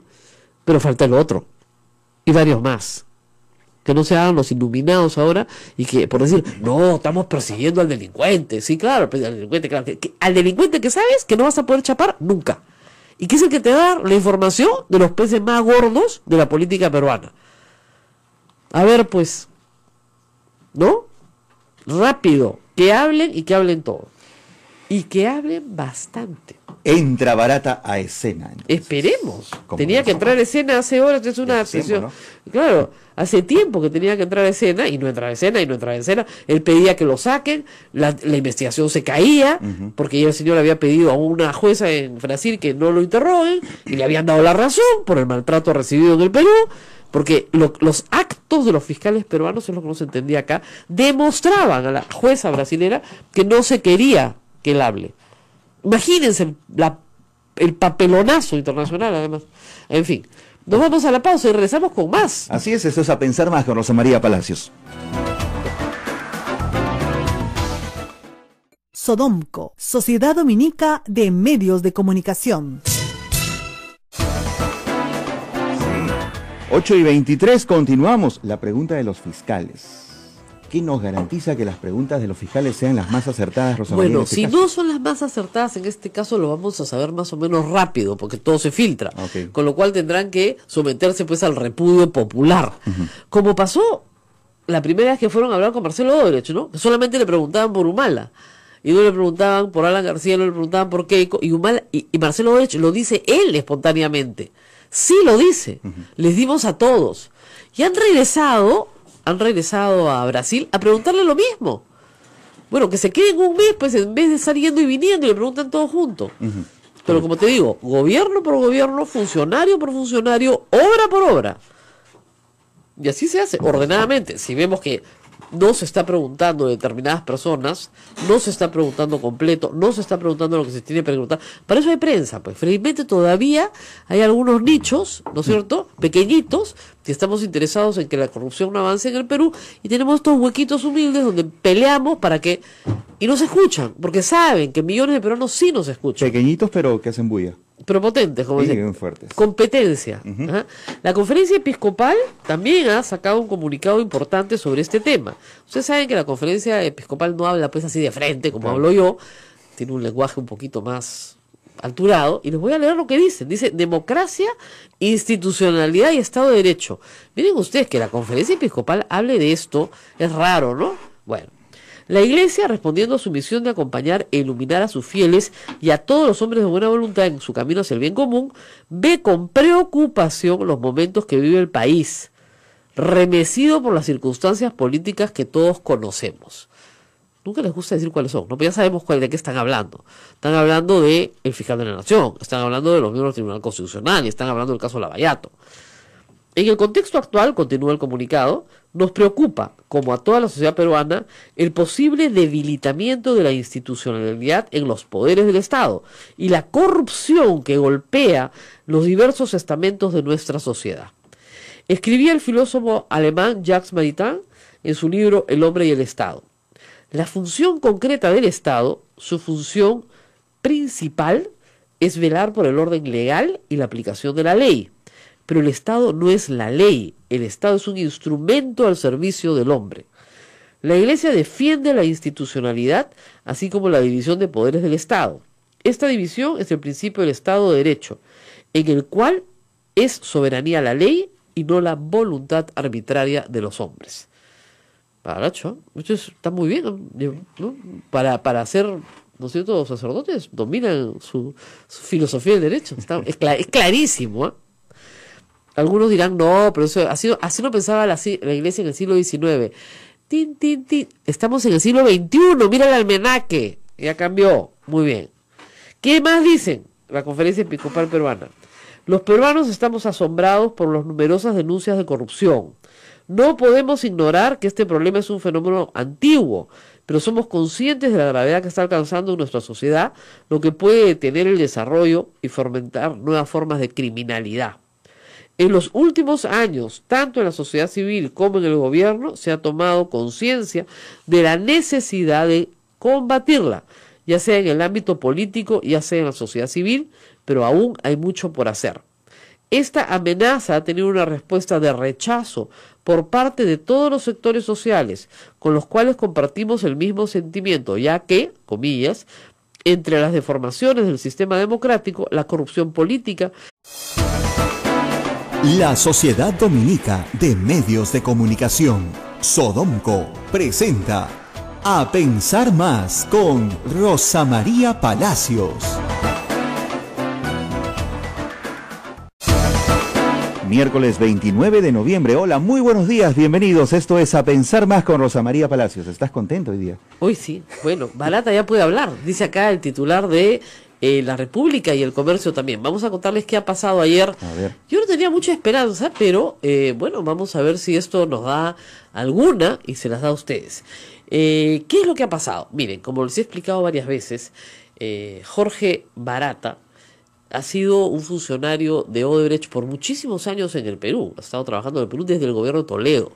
Pero falta el otro. Y varios más. Que no se hagan los iluminados ahora y que por decir, no, estamos persiguiendo al delincuente. Sí, claro, al delincuente, claro. Al delincuente que sabes que no vas a poder chapar nunca. Y que es el que te da la información de los peces más gordos de la política peruana. A ver, pues, ¿no? Rápido, que hablen y que hablen todo. Y que hablen bastante. Entra Barata a escena. Entonces. Esperemos. Tenía que entrar a escena hace horas, es una sesión. ¿No? Claro, hace tiempo que tenía que entrar a escena y no entraba a escena y no entraba a escena. Él pedía que lo saquen, la investigación se caía, porque ya el señor había pedido a una jueza en Brasil que no lo interroguen y le habían dado la razón por el maltrato recibido en el Perú. Porque los actos de los fiscales peruanos, es lo que no se entendía acá, demostraban a la jueza brasilera que no se quería que él hable. Imagínense el papelonazo internacional, además. En fin, nos vamos a la pausa y regresamos con más. Así es, esto es A Pensar Más con Rosa María Palacios. Sodomco, Sociedad Dominica de Medios de Comunicación. 8:23, continuamos. La pregunta de los fiscales. ¿Qué nos garantiza que las preguntas de los fiscales sean las más acertadas, Rosa María, Bueno, en este si caso? no son las más acertadas, en este caso lo vamos a saber más o menos rápido, porque todo se filtra. Ok. Con lo cual tendrán que someterse pues al repudio popular. Como pasó la primera vez que fueron a hablar con Marcelo Odebrecht, ¿no? Que solamente le preguntaban por Humala. Y no le preguntaban por Alan García, no le preguntaban por Keiko. Y Humala, y Marcelo Odebrecht lo dice él espontáneamente. Sí lo dice. Les dimos a todos. Y han regresado a Brasil a preguntarle lo mismo. Bueno, que se queden un mes, pues en vez de estar yendo y viniendo y le preguntan todos juntos. Pero como te digo, gobierno por gobierno, funcionario por funcionario, obra por obra. Y así se hace, ordenadamente. Si vemos que no se está preguntando de determinadas personas, no se está preguntando completo, no se está preguntando lo que se tiene que preguntar. Para eso hay prensa, pues felizmente todavía hay algunos nichos, ¿no es cierto?, pequeñitos, que estamos interesados en que la corrupción no avance en el Perú, y tenemos estos huequitos humildes donde peleamos para que... y no se escuchan, porque saben que millones de peruanos sí nos escuchan. Pequeñitos, pero que hacen bulla. Pero potentes, como Sí, dicen. bien fuertes. Competencia. Ajá. La conferencia episcopal también ha sacado un comunicado importante sobre este tema. Ustedes saben que la conferencia episcopal no habla pues así de frente, como hablo yo, tiene un lenguaje un poquito más alturado, y les voy a leer lo que dicen. Dice: democracia, institucionalidad y Estado de Derecho. Miren ustedes que la conferencia episcopal hable de esto, es raro, ¿no? Bueno. La Iglesia, respondiendo a su misión de acompañar e iluminar a sus fieles y a todos los hombres de buena voluntad en su camino hacia el bien común, ve con preocupación los momentos que vive el país, remecido por las circunstancias políticas que todos conocemos. Nunca les gusta decir cuáles son, ¿no? Pero ya sabemos de qué están hablando. Están hablando del fiscal de la Nación, están hablando de los miembros del Tribunal Constitucional y están hablando del caso Lavallato. En el contexto actual, continúa el comunicado, nos preocupa, como a toda la sociedad peruana, el posible debilitamiento de la institucionalidad en los poderes del Estado y la corrupción que golpea los diversos estamentos de nuestra sociedad. Escribía el filósofo alemán Jacques Maritain en su libro El hombre y el Estado. La función concreta del Estado, su función principal, es velar por el orden legal y la aplicación de la ley. Pero el Estado no es la ley, el Estado es un instrumento al servicio del hombre. La Iglesia defiende la institucionalidad, así como la división de poderes del Estado. Esta división es el principio del Estado de Derecho, en el cual es soberanía la ley y no la voluntad arbitraria de los hombres. Paracho, esto está muy bien, ¿no? Para ser, ¿no es cierto?, sacerdotes dominan su filosofía del derecho. Es clarísimo, ¿eh? Algunos dirán, no, pero eso, así no pensaba la Iglesia en el siglo XIX. Tin, tin, tin. Estamos en el siglo XXI, mira el almanaque. Ya cambió. Muy bien. ¿Qué más dicen la Conferencia Episcopal Peruana? Los peruanos estamos asombrados por las numerosas denuncias de corrupción. No podemos ignorar que este problema es un fenómeno antiguo, pero somos conscientes de la gravedad que está alcanzando en nuestra sociedad, lo que puede detener el desarrollo y fomentar nuevas formas de criminalidad. En los últimos años, tanto en la sociedad civil como en el gobierno, se ha tomado conciencia de la necesidad de combatirla, ya sea en el ámbito político, ya sea en la sociedad civil, pero aún hay mucho por hacer. Esta amenaza ha tenido una respuesta de rechazo por parte de todos los sectores sociales, con los cuales compartimos el mismo sentimiento, ya que, comillas, entre las deformaciones del sistema democrático, la corrupción política. La Sociedad Dominica de Medios de Comunicación, Sodomco, presenta A Pensar Más con Rosa María Palacios. Miércoles 29 de noviembre. Hola, muy buenos días, bienvenidos. Esto es A Pensar Más con Rosa María Palacios. ¿Estás contento hoy día? Hoy sí. Bueno, Barata ya puede hablar. Dice acá el titular de La República y el Comercio también. Vamos a contarles qué ha pasado ayer. A ver. Yo no tenía mucha esperanza, pero bueno, vamos a ver si esto nos da alguna y se las da a ustedes. ¿Qué es lo que ha pasado? Miren, como les he explicado varias veces, Jorge Barata ha sido un funcionario de Odebrecht por muchísimos años en el Perú. Ha estado trabajando en el Perú desde el gobierno de Toledo.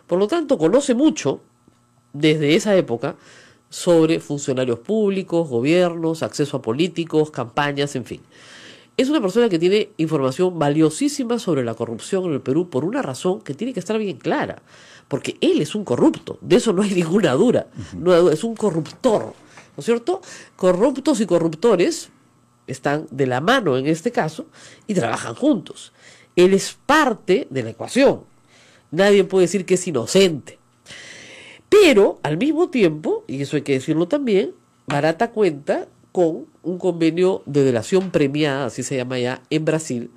Por lo tanto, conoce mucho, desde esa época, sobre funcionarios públicos, gobiernos, acceso a políticos, campañas, en fin. Es una persona que tiene información valiosísima sobre la corrupción en el Perú por una razón que tiene que estar bien clara. Porque él es un corrupto, de eso no hay ninguna duda. No, es un corruptor, ¿no es cierto? Corruptos y corruptores están de la mano en este caso y trabajan juntos. Él es parte de la ecuación. Nadie puede decir que es inocente. Pero, al mismo tiempo, y eso hay que decirlo también, Barata cuenta con un convenio de delación premiada, así se llama ya, en Brasil,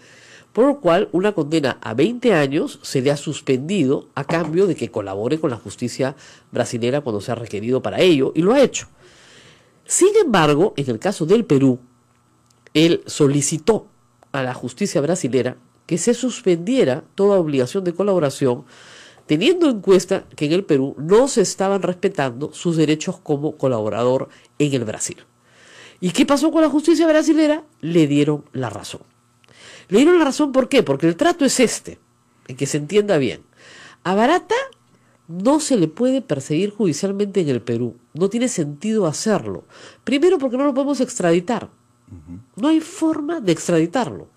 por lo cual una condena a 20 años se le ha suspendido a cambio de que colabore con la justicia brasilera cuando sea requerido para ello, y lo ha hecho. Sin embargo, en el caso del Perú, él solicitó a la justicia brasilera que se suspendiera toda obligación de colaboración, teniendo en cuenta que en el Perú no se estaban respetando sus derechos como colaborador en el Brasil. ¿Y qué pasó con la justicia brasilera? Le dieron la razón. Le dieron la razón, ¿por qué? Porque el trato es este, en que se entienda bien. A Barata no se le puede perseguir judicialmente en el Perú. No tiene sentido hacerlo. Primero, porque no lo podemos extraditar. No hay forma de extraditarlo.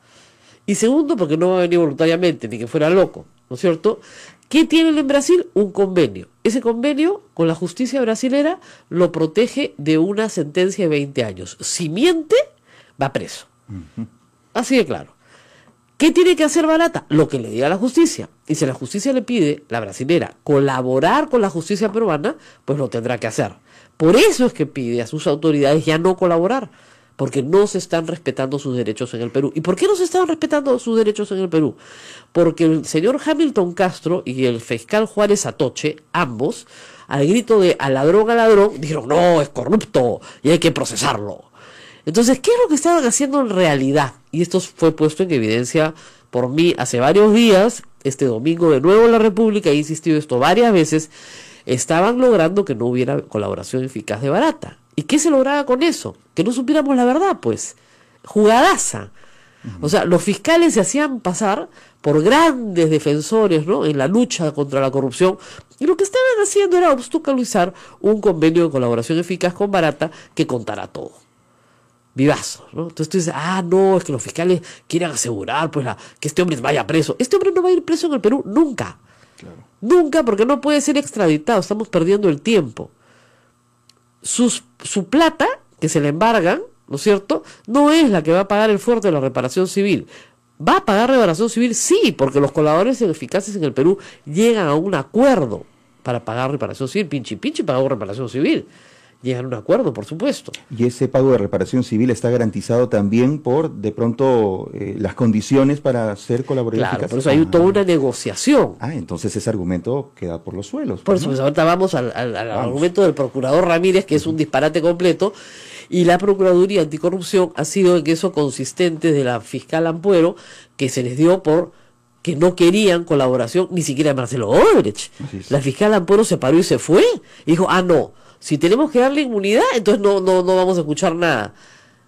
Y segundo, porque no va a venir voluntariamente, ni que fuera loco, ¿no es cierto? ¿Qué tienen en Brasil? Un convenio. Ese convenio con la justicia brasilera lo protege de una sentencia de 20 años. Si miente, va preso. Así de claro. ¿Qué tiene que hacer Barata? Lo que le diga la justicia. Y si la justicia le pide, la brasilera, colaborar con la justicia peruana, pues lo tendrá que hacer. Por eso es que pide a sus autoridades ya no colaborar, porque no se están respetando sus derechos en el Perú. ¿Y por qué no se están respetando sus derechos en el Perú? Porque el señor Hamilton Castro y el fiscal Juárez Atoche, ambos, al grito de al ladrón, dijeron, no, es corrupto y hay que procesarlo. Entonces, ¿qué es lo que estaban haciendo en realidad? Y esto fue puesto en evidencia por mí hace varios días, este domingo de nuevo en la República, he insistido esto varias veces, estaban logrando que no hubiera colaboración eficaz de Barata. ¿Y qué se lograba con eso? Que no supiéramos la verdad, pues. Jugadaza. O sea, los fiscales se hacían pasar por grandes defensores, ¿no?, en la lucha contra la corrupción, y lo que estaban haciendo era obstaculizar un convenio de colaboración eficaz con Barata que contara todo. Vivazos, ¿no? Entonces tú dices, no, es que los fiscales quieren asegurar pues que este hombre vaya preso. Este hombre no va a ir preso en el Perú nunca. Claro. Nunca, porque no puede ser extraditado, estamos perdiendo el tiempo. Su plata, que se le embargan, ¿no es cierto?, no es la que va a pagar el fuerte de la reparación civil. ¿Va a pagar reparación civil? Sí, porque los colaboradores eficaces en el Perú llegan a un acuerdo para pagar reparación civil. Pinchi pagó reparación civil. Llegan a un acuerdo, por supuesto. Y ese pago de reparación civil está garantizado también por, de pronto, las condiciones para ser colaborador eficaz. Claro, por eso hay toda una negociación. Entonces ese argumento queda por los suelos. Por supuesto, ahorita vamos al argumento del procurador Ramírez, que es un disparate completo, y la Procuraduría Anticorrupción ha sido en eso consistente de la fiscal Ampuero, que se les dio por que no querían colaboración, ni siquiera de Marcelo Odebrecht. La fiscal Ampuero se paró y se fue, y dijo, no, si tenemos que darle inmunidad, entonces no vamos a escuchar nada.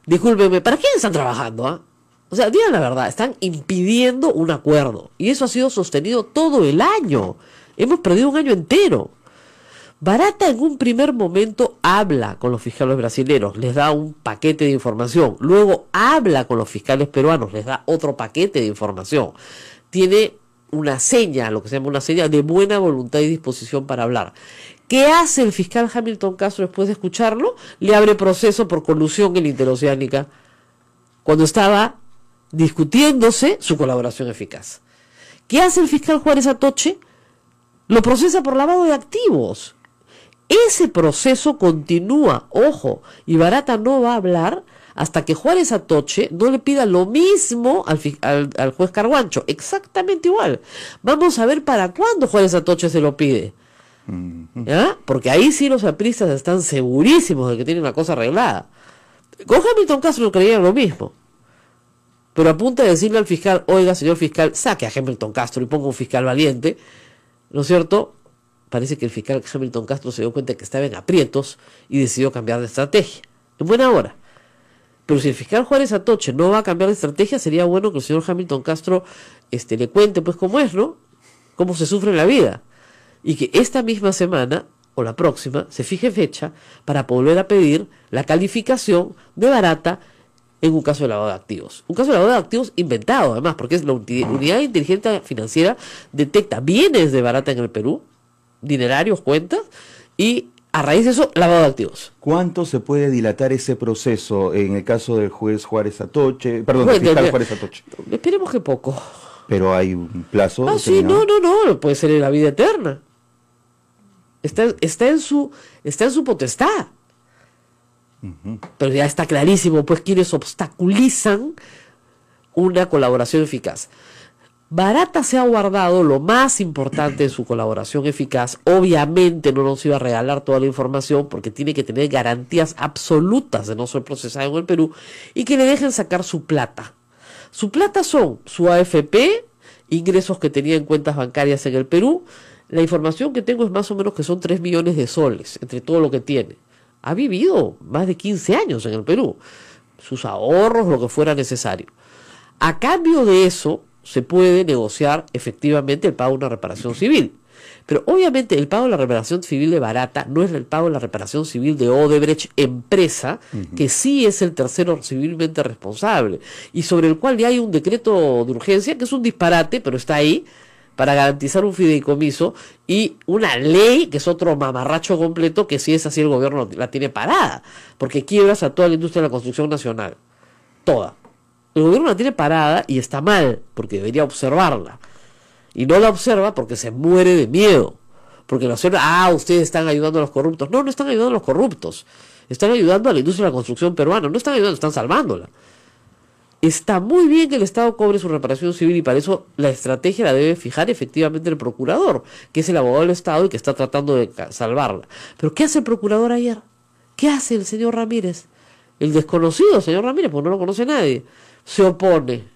Discúlpenme, ¿para quién están trabajando? O sea, digan la verdad, están impidiendo un acuerdo. Y eso ha sido sostenido todo el año. Hemos perdido un año entero. Barata en un primer momento habla con los fiscales brasileños, les da un paquete de información. Luego habla con los fiscales peruanos, les da otro paquete de información. Tiene una seña, lo que se llama una seña de buena voluntad y disposición para hablar. ¿Qué hace el fiscal Hamilton Castro después de escucharlo? Le abre proceso por colusión en la interoceánica, cuando estaba discutiéndose su colaboración eficaz. ¿Qué hace el fiscal Juárez Atoche? Lo procesa por lavado de activos. Ese proceso continúa, ojo, y Barata no va a hablar hasta que Juárez Atoche no le pida lo mismo al juez Carguancho, exactamente igual. Vamos a ver para cuándo Juárez Atoche se lo pide. ¿Ya? Porque ahí sí los apristas están segurísimos de que tienen la cosa arreglada. Con Hamilton Castro no creían lo mismo, pero a punta de decirle al fiscal, oiga señor fiscal, saque a Hamilton Castro y ponga un fiscal valiente, ¿no es cierto? Parece que el fiscal Hamilton Castro se dio cuenta que estaba en aprietos y decidió cambiar de estrategia, en buena hora. Pero si el fiscal Juárez Atoche no va a cambiar de estrategia, sería bueno que el señor Hamilton Castro le cuente pues cómo es, ¿no? Cómo se sufre en la vida. Y que esta misma semana o la próxima se fije fecha para volver a pedir la calificación de barata en un caso de lavado de activos. Un caso de lavado de activos inventado, además, porque es la unidad de inteligencia financiera detecta bienes de barata en el Perú, dinerarios, cuentas, y a raíz de eso, lavado de activos. ¿Cuánto se puede dilatar ese proceso en el caso del juez Juárez Atoche, perdón, del Bueno, fiscal Juárez Atoche? Esperemos que poco. Pero hay un plazo. Ah, sí, no, puede ser en la vida eterna. Está en su potestad. Pero ya está clarísimo, pues, quienes obstaculizan una colaboración eficaz. Barata se ha guardado lo más importante de su colaboración eficaz. Obviamente no nos iba a regalar toda la información porque tiene que tener garantías absolutas de no ser procesado en el Perú y que le dejen sacar su plata. Su plata son su AFP, ingresos que tenía en cuentas bancarias en el Perú. La información que tengo es más o menos que son 3 millones de soles entre todo lo que tiene. Ha vivido más de 15 años en el Perú. Sus ahorros, lo que fuera necesario. A cambio de eso, se puede negociar efectivamente el pago de una reparación civil. Pero obviamente el pago de la reparación civil de Barata no es el pago de la reparación civil de Odebrecht empresa, que sí es el tercero civilmente responsable, y sobre el cual ya hay un decreto de urgencia, que es un disparate, pero está ahí, para garantizar un fideicomiso, y una ley, que es otro mamarracho completo, que si es así el gobierno la tiene parada, porque quiebras a toda la industria de la construcción nacional. Toda. El gobierno la tiene parada y está mal, porque debería observarla. Y no la observa porque se muere de miedo. Porque la observa, ustedes están ayudando a los corruptos. No, no están ayudando a los corruptos. Están ayudando a la industria de la construcción peruana. No están ayudando, están salvándola. Está muy bien que el Estado cobre su reparación civil y para eso la estrategia la debe fijar efectivamente el procurador, que es el abogado del Estado y que está tratando de salvarla. Pero ¿qué hace el procurador ayer? ¿Qué hace el señor Ramírez? El desconocido señor Ramírez, porque no lo conoce nadie. Se opone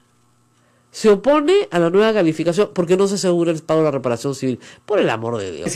a la nueva calificación porque no se asegura el pago de la reparación civil. Por el amor de Dios.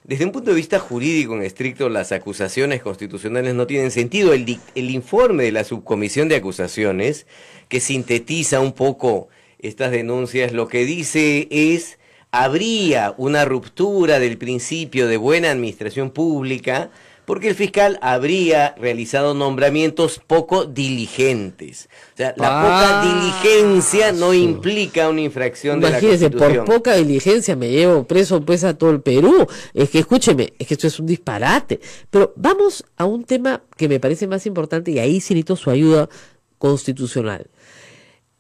Desde un punto de vista jurídico en estricto, las acusaciones constitucionales no tienen sentido. El informe de la subcomisión de acusaciones, que sintetiza un poco estas denuncias, lo que dice es: habría una ruptura del principio de buena administración pública porque el fiscal habría realizado nombramientos poco diligentes. O sea, la poca diligencia no implica una infracción de la Constitución. Por poca diligencia me llevo preso pues a todo el Perú. Es que escúcheme, es que esto es un disparate. Pero vamos a un tema que me parece más importante y ahí sí necesito su ayuda constitucional.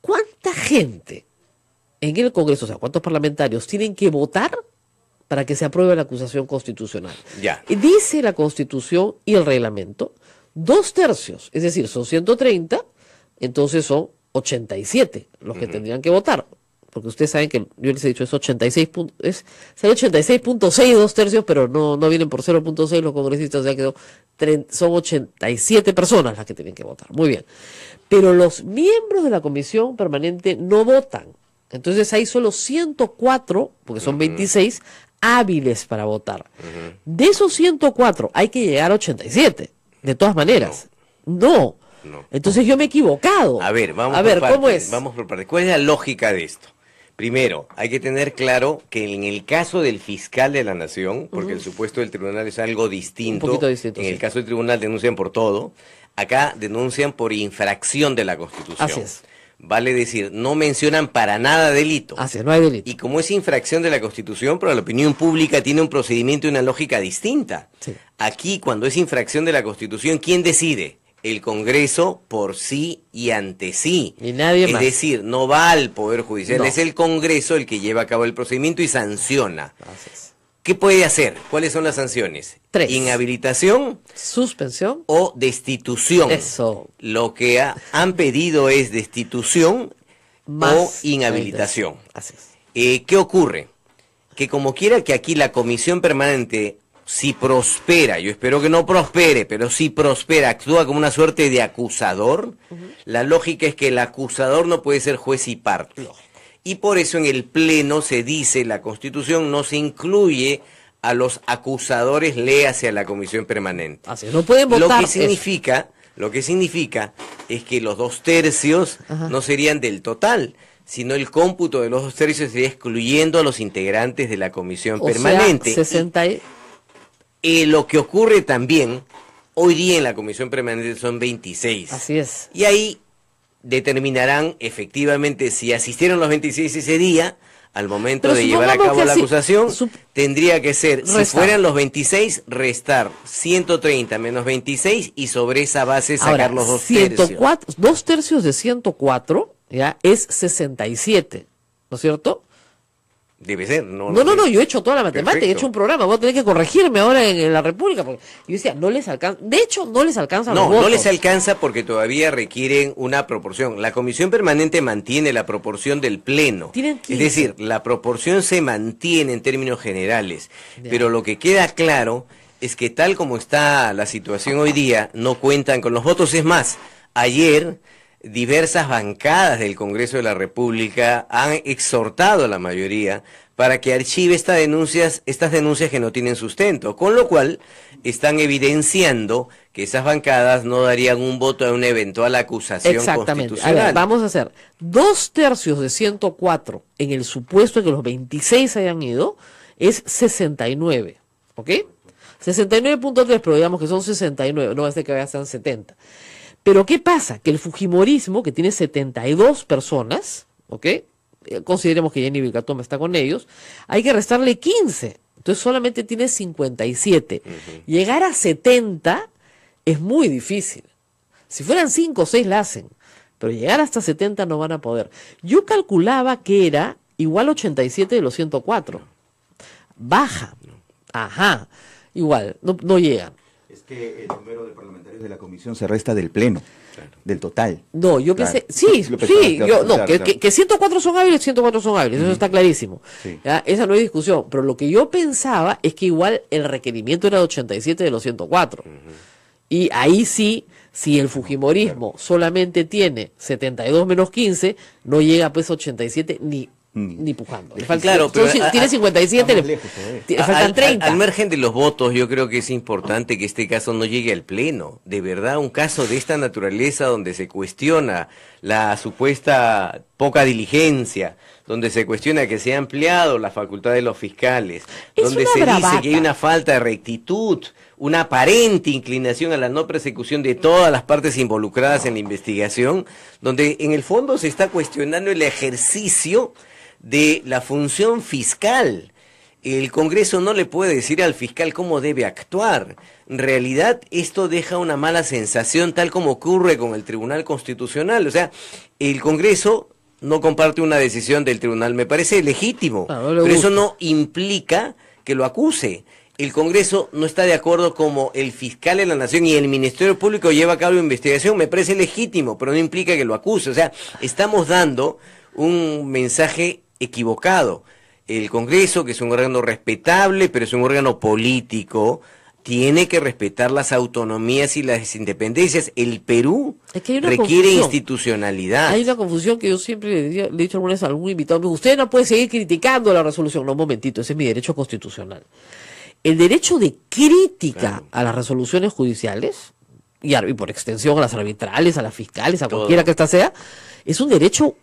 ¿Cuánta gente en el Congreso, o sea, cuántos parlamentarios tienen que votar para que se apruebe la acusación constitucional? Ya. Dice la Constitución y el reglamento, 2/3, es decir, son 130, entonces son 87 los que tendrían que votar. Porque ustedes saben que yo les he dicho es 86, sale 86.6, 2/3, pero no vienen por 0.6 los congresistas, o sea que son 87 personas las que tienen que votar. Muy bien. Pero los miembros de la comisión permanente no votan. Entonces hay solo 104, porque son 26, hábiles para votar. De esos 104 hay que llegar a 87, de todas maneras. No. Entonces yo me he equivocado. A ver, por partes. ¿Cómo es? Vamos por partes. ¿Cuál es la lógica de esto? Primero, hay que tener claro que en el caso del fiscal de la Nación, porque el supuesto del tribunal es algo distinto, un poquito distinto, en el caso del tribunal denuncian por todo, acá denuncian por infracción de la Constitución. Así es. Vale decir, no mencionan para nada delito. Así es, no hay delito. Y como es infracción de la Constitución, pero la opinión pública tiene un procedimiento y una lógica distinta. Sí. Aquí, cuando es infracción de la Constitución, ¿quién decide? El Congreso por sí y ante sí. Y nadie más. Es decir, no va al Poder Judicial, No. es el Congreso el que lleva a cabo el procedimiento y sanciona. Así es. ¿Qué puede hacer? ¿Cuáles son las sanciones? 3. Inhabilitación Suspensión. o destitución. Eso. Lo que han pedido es destitución Más o inhabilitación. Así es. ¿Qué ocurre? Que como quiera que aquí la comisión permanente, si prospera, yo espero que no prospere, pero si prospera, actúa como una suerte de acusador, la lógica es que el acusador no puede ser juez y parte. Y por eso en el Pleno se dice, la Constitución no se incluye a los acusadores, léase a la comisión permanente. Así es, no pueden votar. Lo que significa es que los 2/3 no serían del total, sino el cómputo de los 2/3 sería excluyendo a los integrantes de la comisión permanente. Sea, 60 Lo que ocurre también, hoy día en la comisión permanente son 26. Así es. Y ahí determinarán efectivamente si asistieron los 26 ese día, al momento Pero de llevar a supongamos cabo que la así- acusación, tendría que ser, si Restar. fueran los 26, restar 130 menos 26 y sobre esa base sacar Ahora, los 2 tercios. 2 tercios de 104, ¿ya? Es 67, ¿no es cierto? Debe ser, ¿no? No, yo he hecho toda la matemática, he Perfecto. hecho un programa, voy a tener que corregirme ahora en la República, porque yo decía, no les alcanza, de hecho, no les alcanza los No, votos. no les alcanza porque todavía requieren una proporción. La comisión permanente mantiene la proporción del pleno. Tienen 15. Es decir, la proporción se mantiene en términos generales. Ya. Pero lo que queda claro es que tal como está la situación hoy día, no cuentan con los votos. Es más, ayer diversas bancadas del Congreso de la República han exhortado a la mayoría para que archive estas denuncias que no tienen sustento, con lo cual están evidenciando que esas bancadas no darían un voto a una eventual acusación Exactamente. A constitucional. ver, vamos a hacer 2 tercios de 104 en el supuesto de que los 26 hayan ido, es 69, ¿ok? 69.3, pero digamos que son 69, no va a ser que vaya a ser 70. Pero ¿qué pasa? Que el Fujimorismo, que tiene 72 personas, ¿ok? Consideremos que Jenny Vilcatoma está con ellos, hay que restarle 15. Entonces solamente tiene 57. Llegar a 70 es muy difícil. Si fueran 5 o 6 la hacen, pero llegar hasta 70 no van a poder. Yo calculaba que era igual 87 de los 104. Baja. Ajá. Igual, no llegan. Es que el número de parlamentarios de la comisión se resta del pleno, del total. No, yo Claro. pensé, sí, Lo pensaba, sí, claro, no, claro, claro. que 104 son hábiles, 104 son hábiles, eso está clarísimo. Sí. ¿Ya? Esa no hay discusión, pero lo que yo pensaba es que igual el requerimiento era de 87 de los 104. Y ahí sí, si el Fujimorismo solamente tiene 72 menos 15, no llega pues a 87 ni pujando. Le falta, Claro, pero tiene 57, más le, lejos todavía. le faltan 30. Al margen de los votos, yo creo que es importante que este caso no llegue al pleno. De verdad, un caso de esta naturaleza donde se cuestiona la supuesta poca diligencia, donde se cuestiona que se ha ampliado la facultad de los fiscales, Es donde una se bravata. dice que hay una falta de rectitud, una aparente inclinación a la no persecución de todas las partes involucradas en la investigación, donde en el fondo se está cuestionando el ejercicio de la función fiscal. El Congreso no le puede decir al fiscal cómo debe actuar. En realidad, esto deja una mala sensación, tal como ocurre con el Tribunal Constitucional. O sea, el Congreso no comparte una decisión del tribunal, me parece legítimo, No le pero eso gusta. no implica que lo acuse. El Congreso no está de acuerdo como el fiscal de la Nación y el Ministerio Público lleva a cabo la investigación, me parece legítimo, pero no implica que lo acuse. O sea, estamos dando un mensaje equivocado. El Congreso, que es un órgano respetable, pero es un órgano político, tiene que respetar las autonomías y las independencias. El Perú Es que hay una requiere confusión. institucionalidad. Hay una confusión que yo siempre le he dicho alguna vez a algún invitado, me dijo, usted no puede seguir criticando la resolución. No, un momentito, ese es mi derecho constitucional. El derecho de crítica Claro. a las resoluciones judiciales, y por extensión a las arbitrales, a las fiscales, a Todo. cualquiera que ésta sea, es un derecho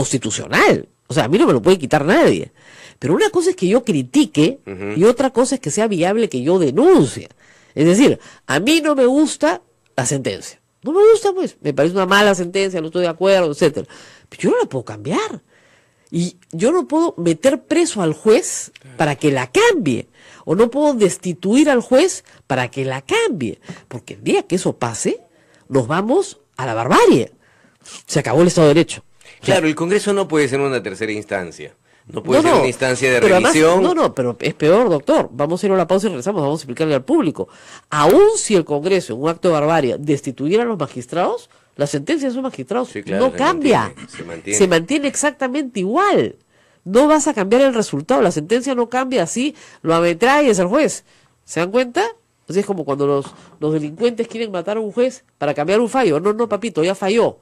constitucional. O sea, a mí no me lo puede quitar nadie. Pero una cosa es que yo critique y otra cosa es que sea viable que yo denuncie. Es decir, a mí no me gusta la sentencia. No me gusta, pues. Me parece una mala sentencia, no estoy de acuerdo, etcétera. Pero yo no la puedo cambiar. Y yo no puedo meter preso al juez para que la cambie. O no puedo destituir al juez para que la cambie. Porque el día que eso pase, nos vamos a la barbarie. Se acabó el Estado de Derecho. Claro, el Congreso no puede ser una tercera instancia. No puede No, ser no, una instancia de pero además, revisión. no, pero es peor, doctor. Vamos a ir a la pausa y regresamos, vamos a explicarle al público. Aún si el Congreso, en un acto de barbarie, destituyera a los magistrados, la sentencia de esos magistrados Sí, claro, no se cambia. mantiene. Se mantiene exactamente igual. No vas a cambiar el resultado. La sentencia no cambia así, lo ametralles al juez. ¿Se dan cuenta? Así es como cuando los delincuentes quieren matar a un juez para cambiar un fallo. No, papito, ya falló.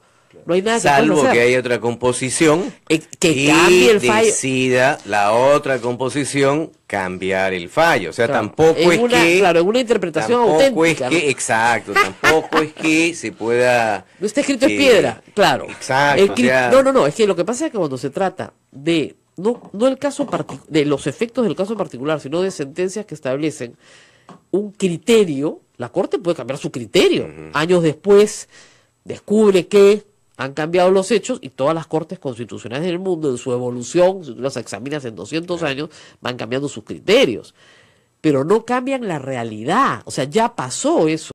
No hay nada que Salvo puedas que hacer. haya otra composición Que y cambie el fallo. decida la otra composición cambiar el fallo. O sea, Claro, tampoco en es una- que... claro, en una interpretación tampoco auténtica, es que, ¿no? Exacto, tampoco es que se pueda... No está escrito en piedra, claro. Exacto, o sea, No, es que lo que pasa es que cuando se trata de, no el caso de los efectos del caso particular, sino de sentencias que establecen un criterio, la Corte puede cambiar su criterio. Años después descubre que han cambiado los hechos y todas las cortes constitucionales del mundo, en su evolución, si tú las examinas en 200 años, van cambiando sus criterios. Pero no cambian la realidad. O sea, ya pasó eso.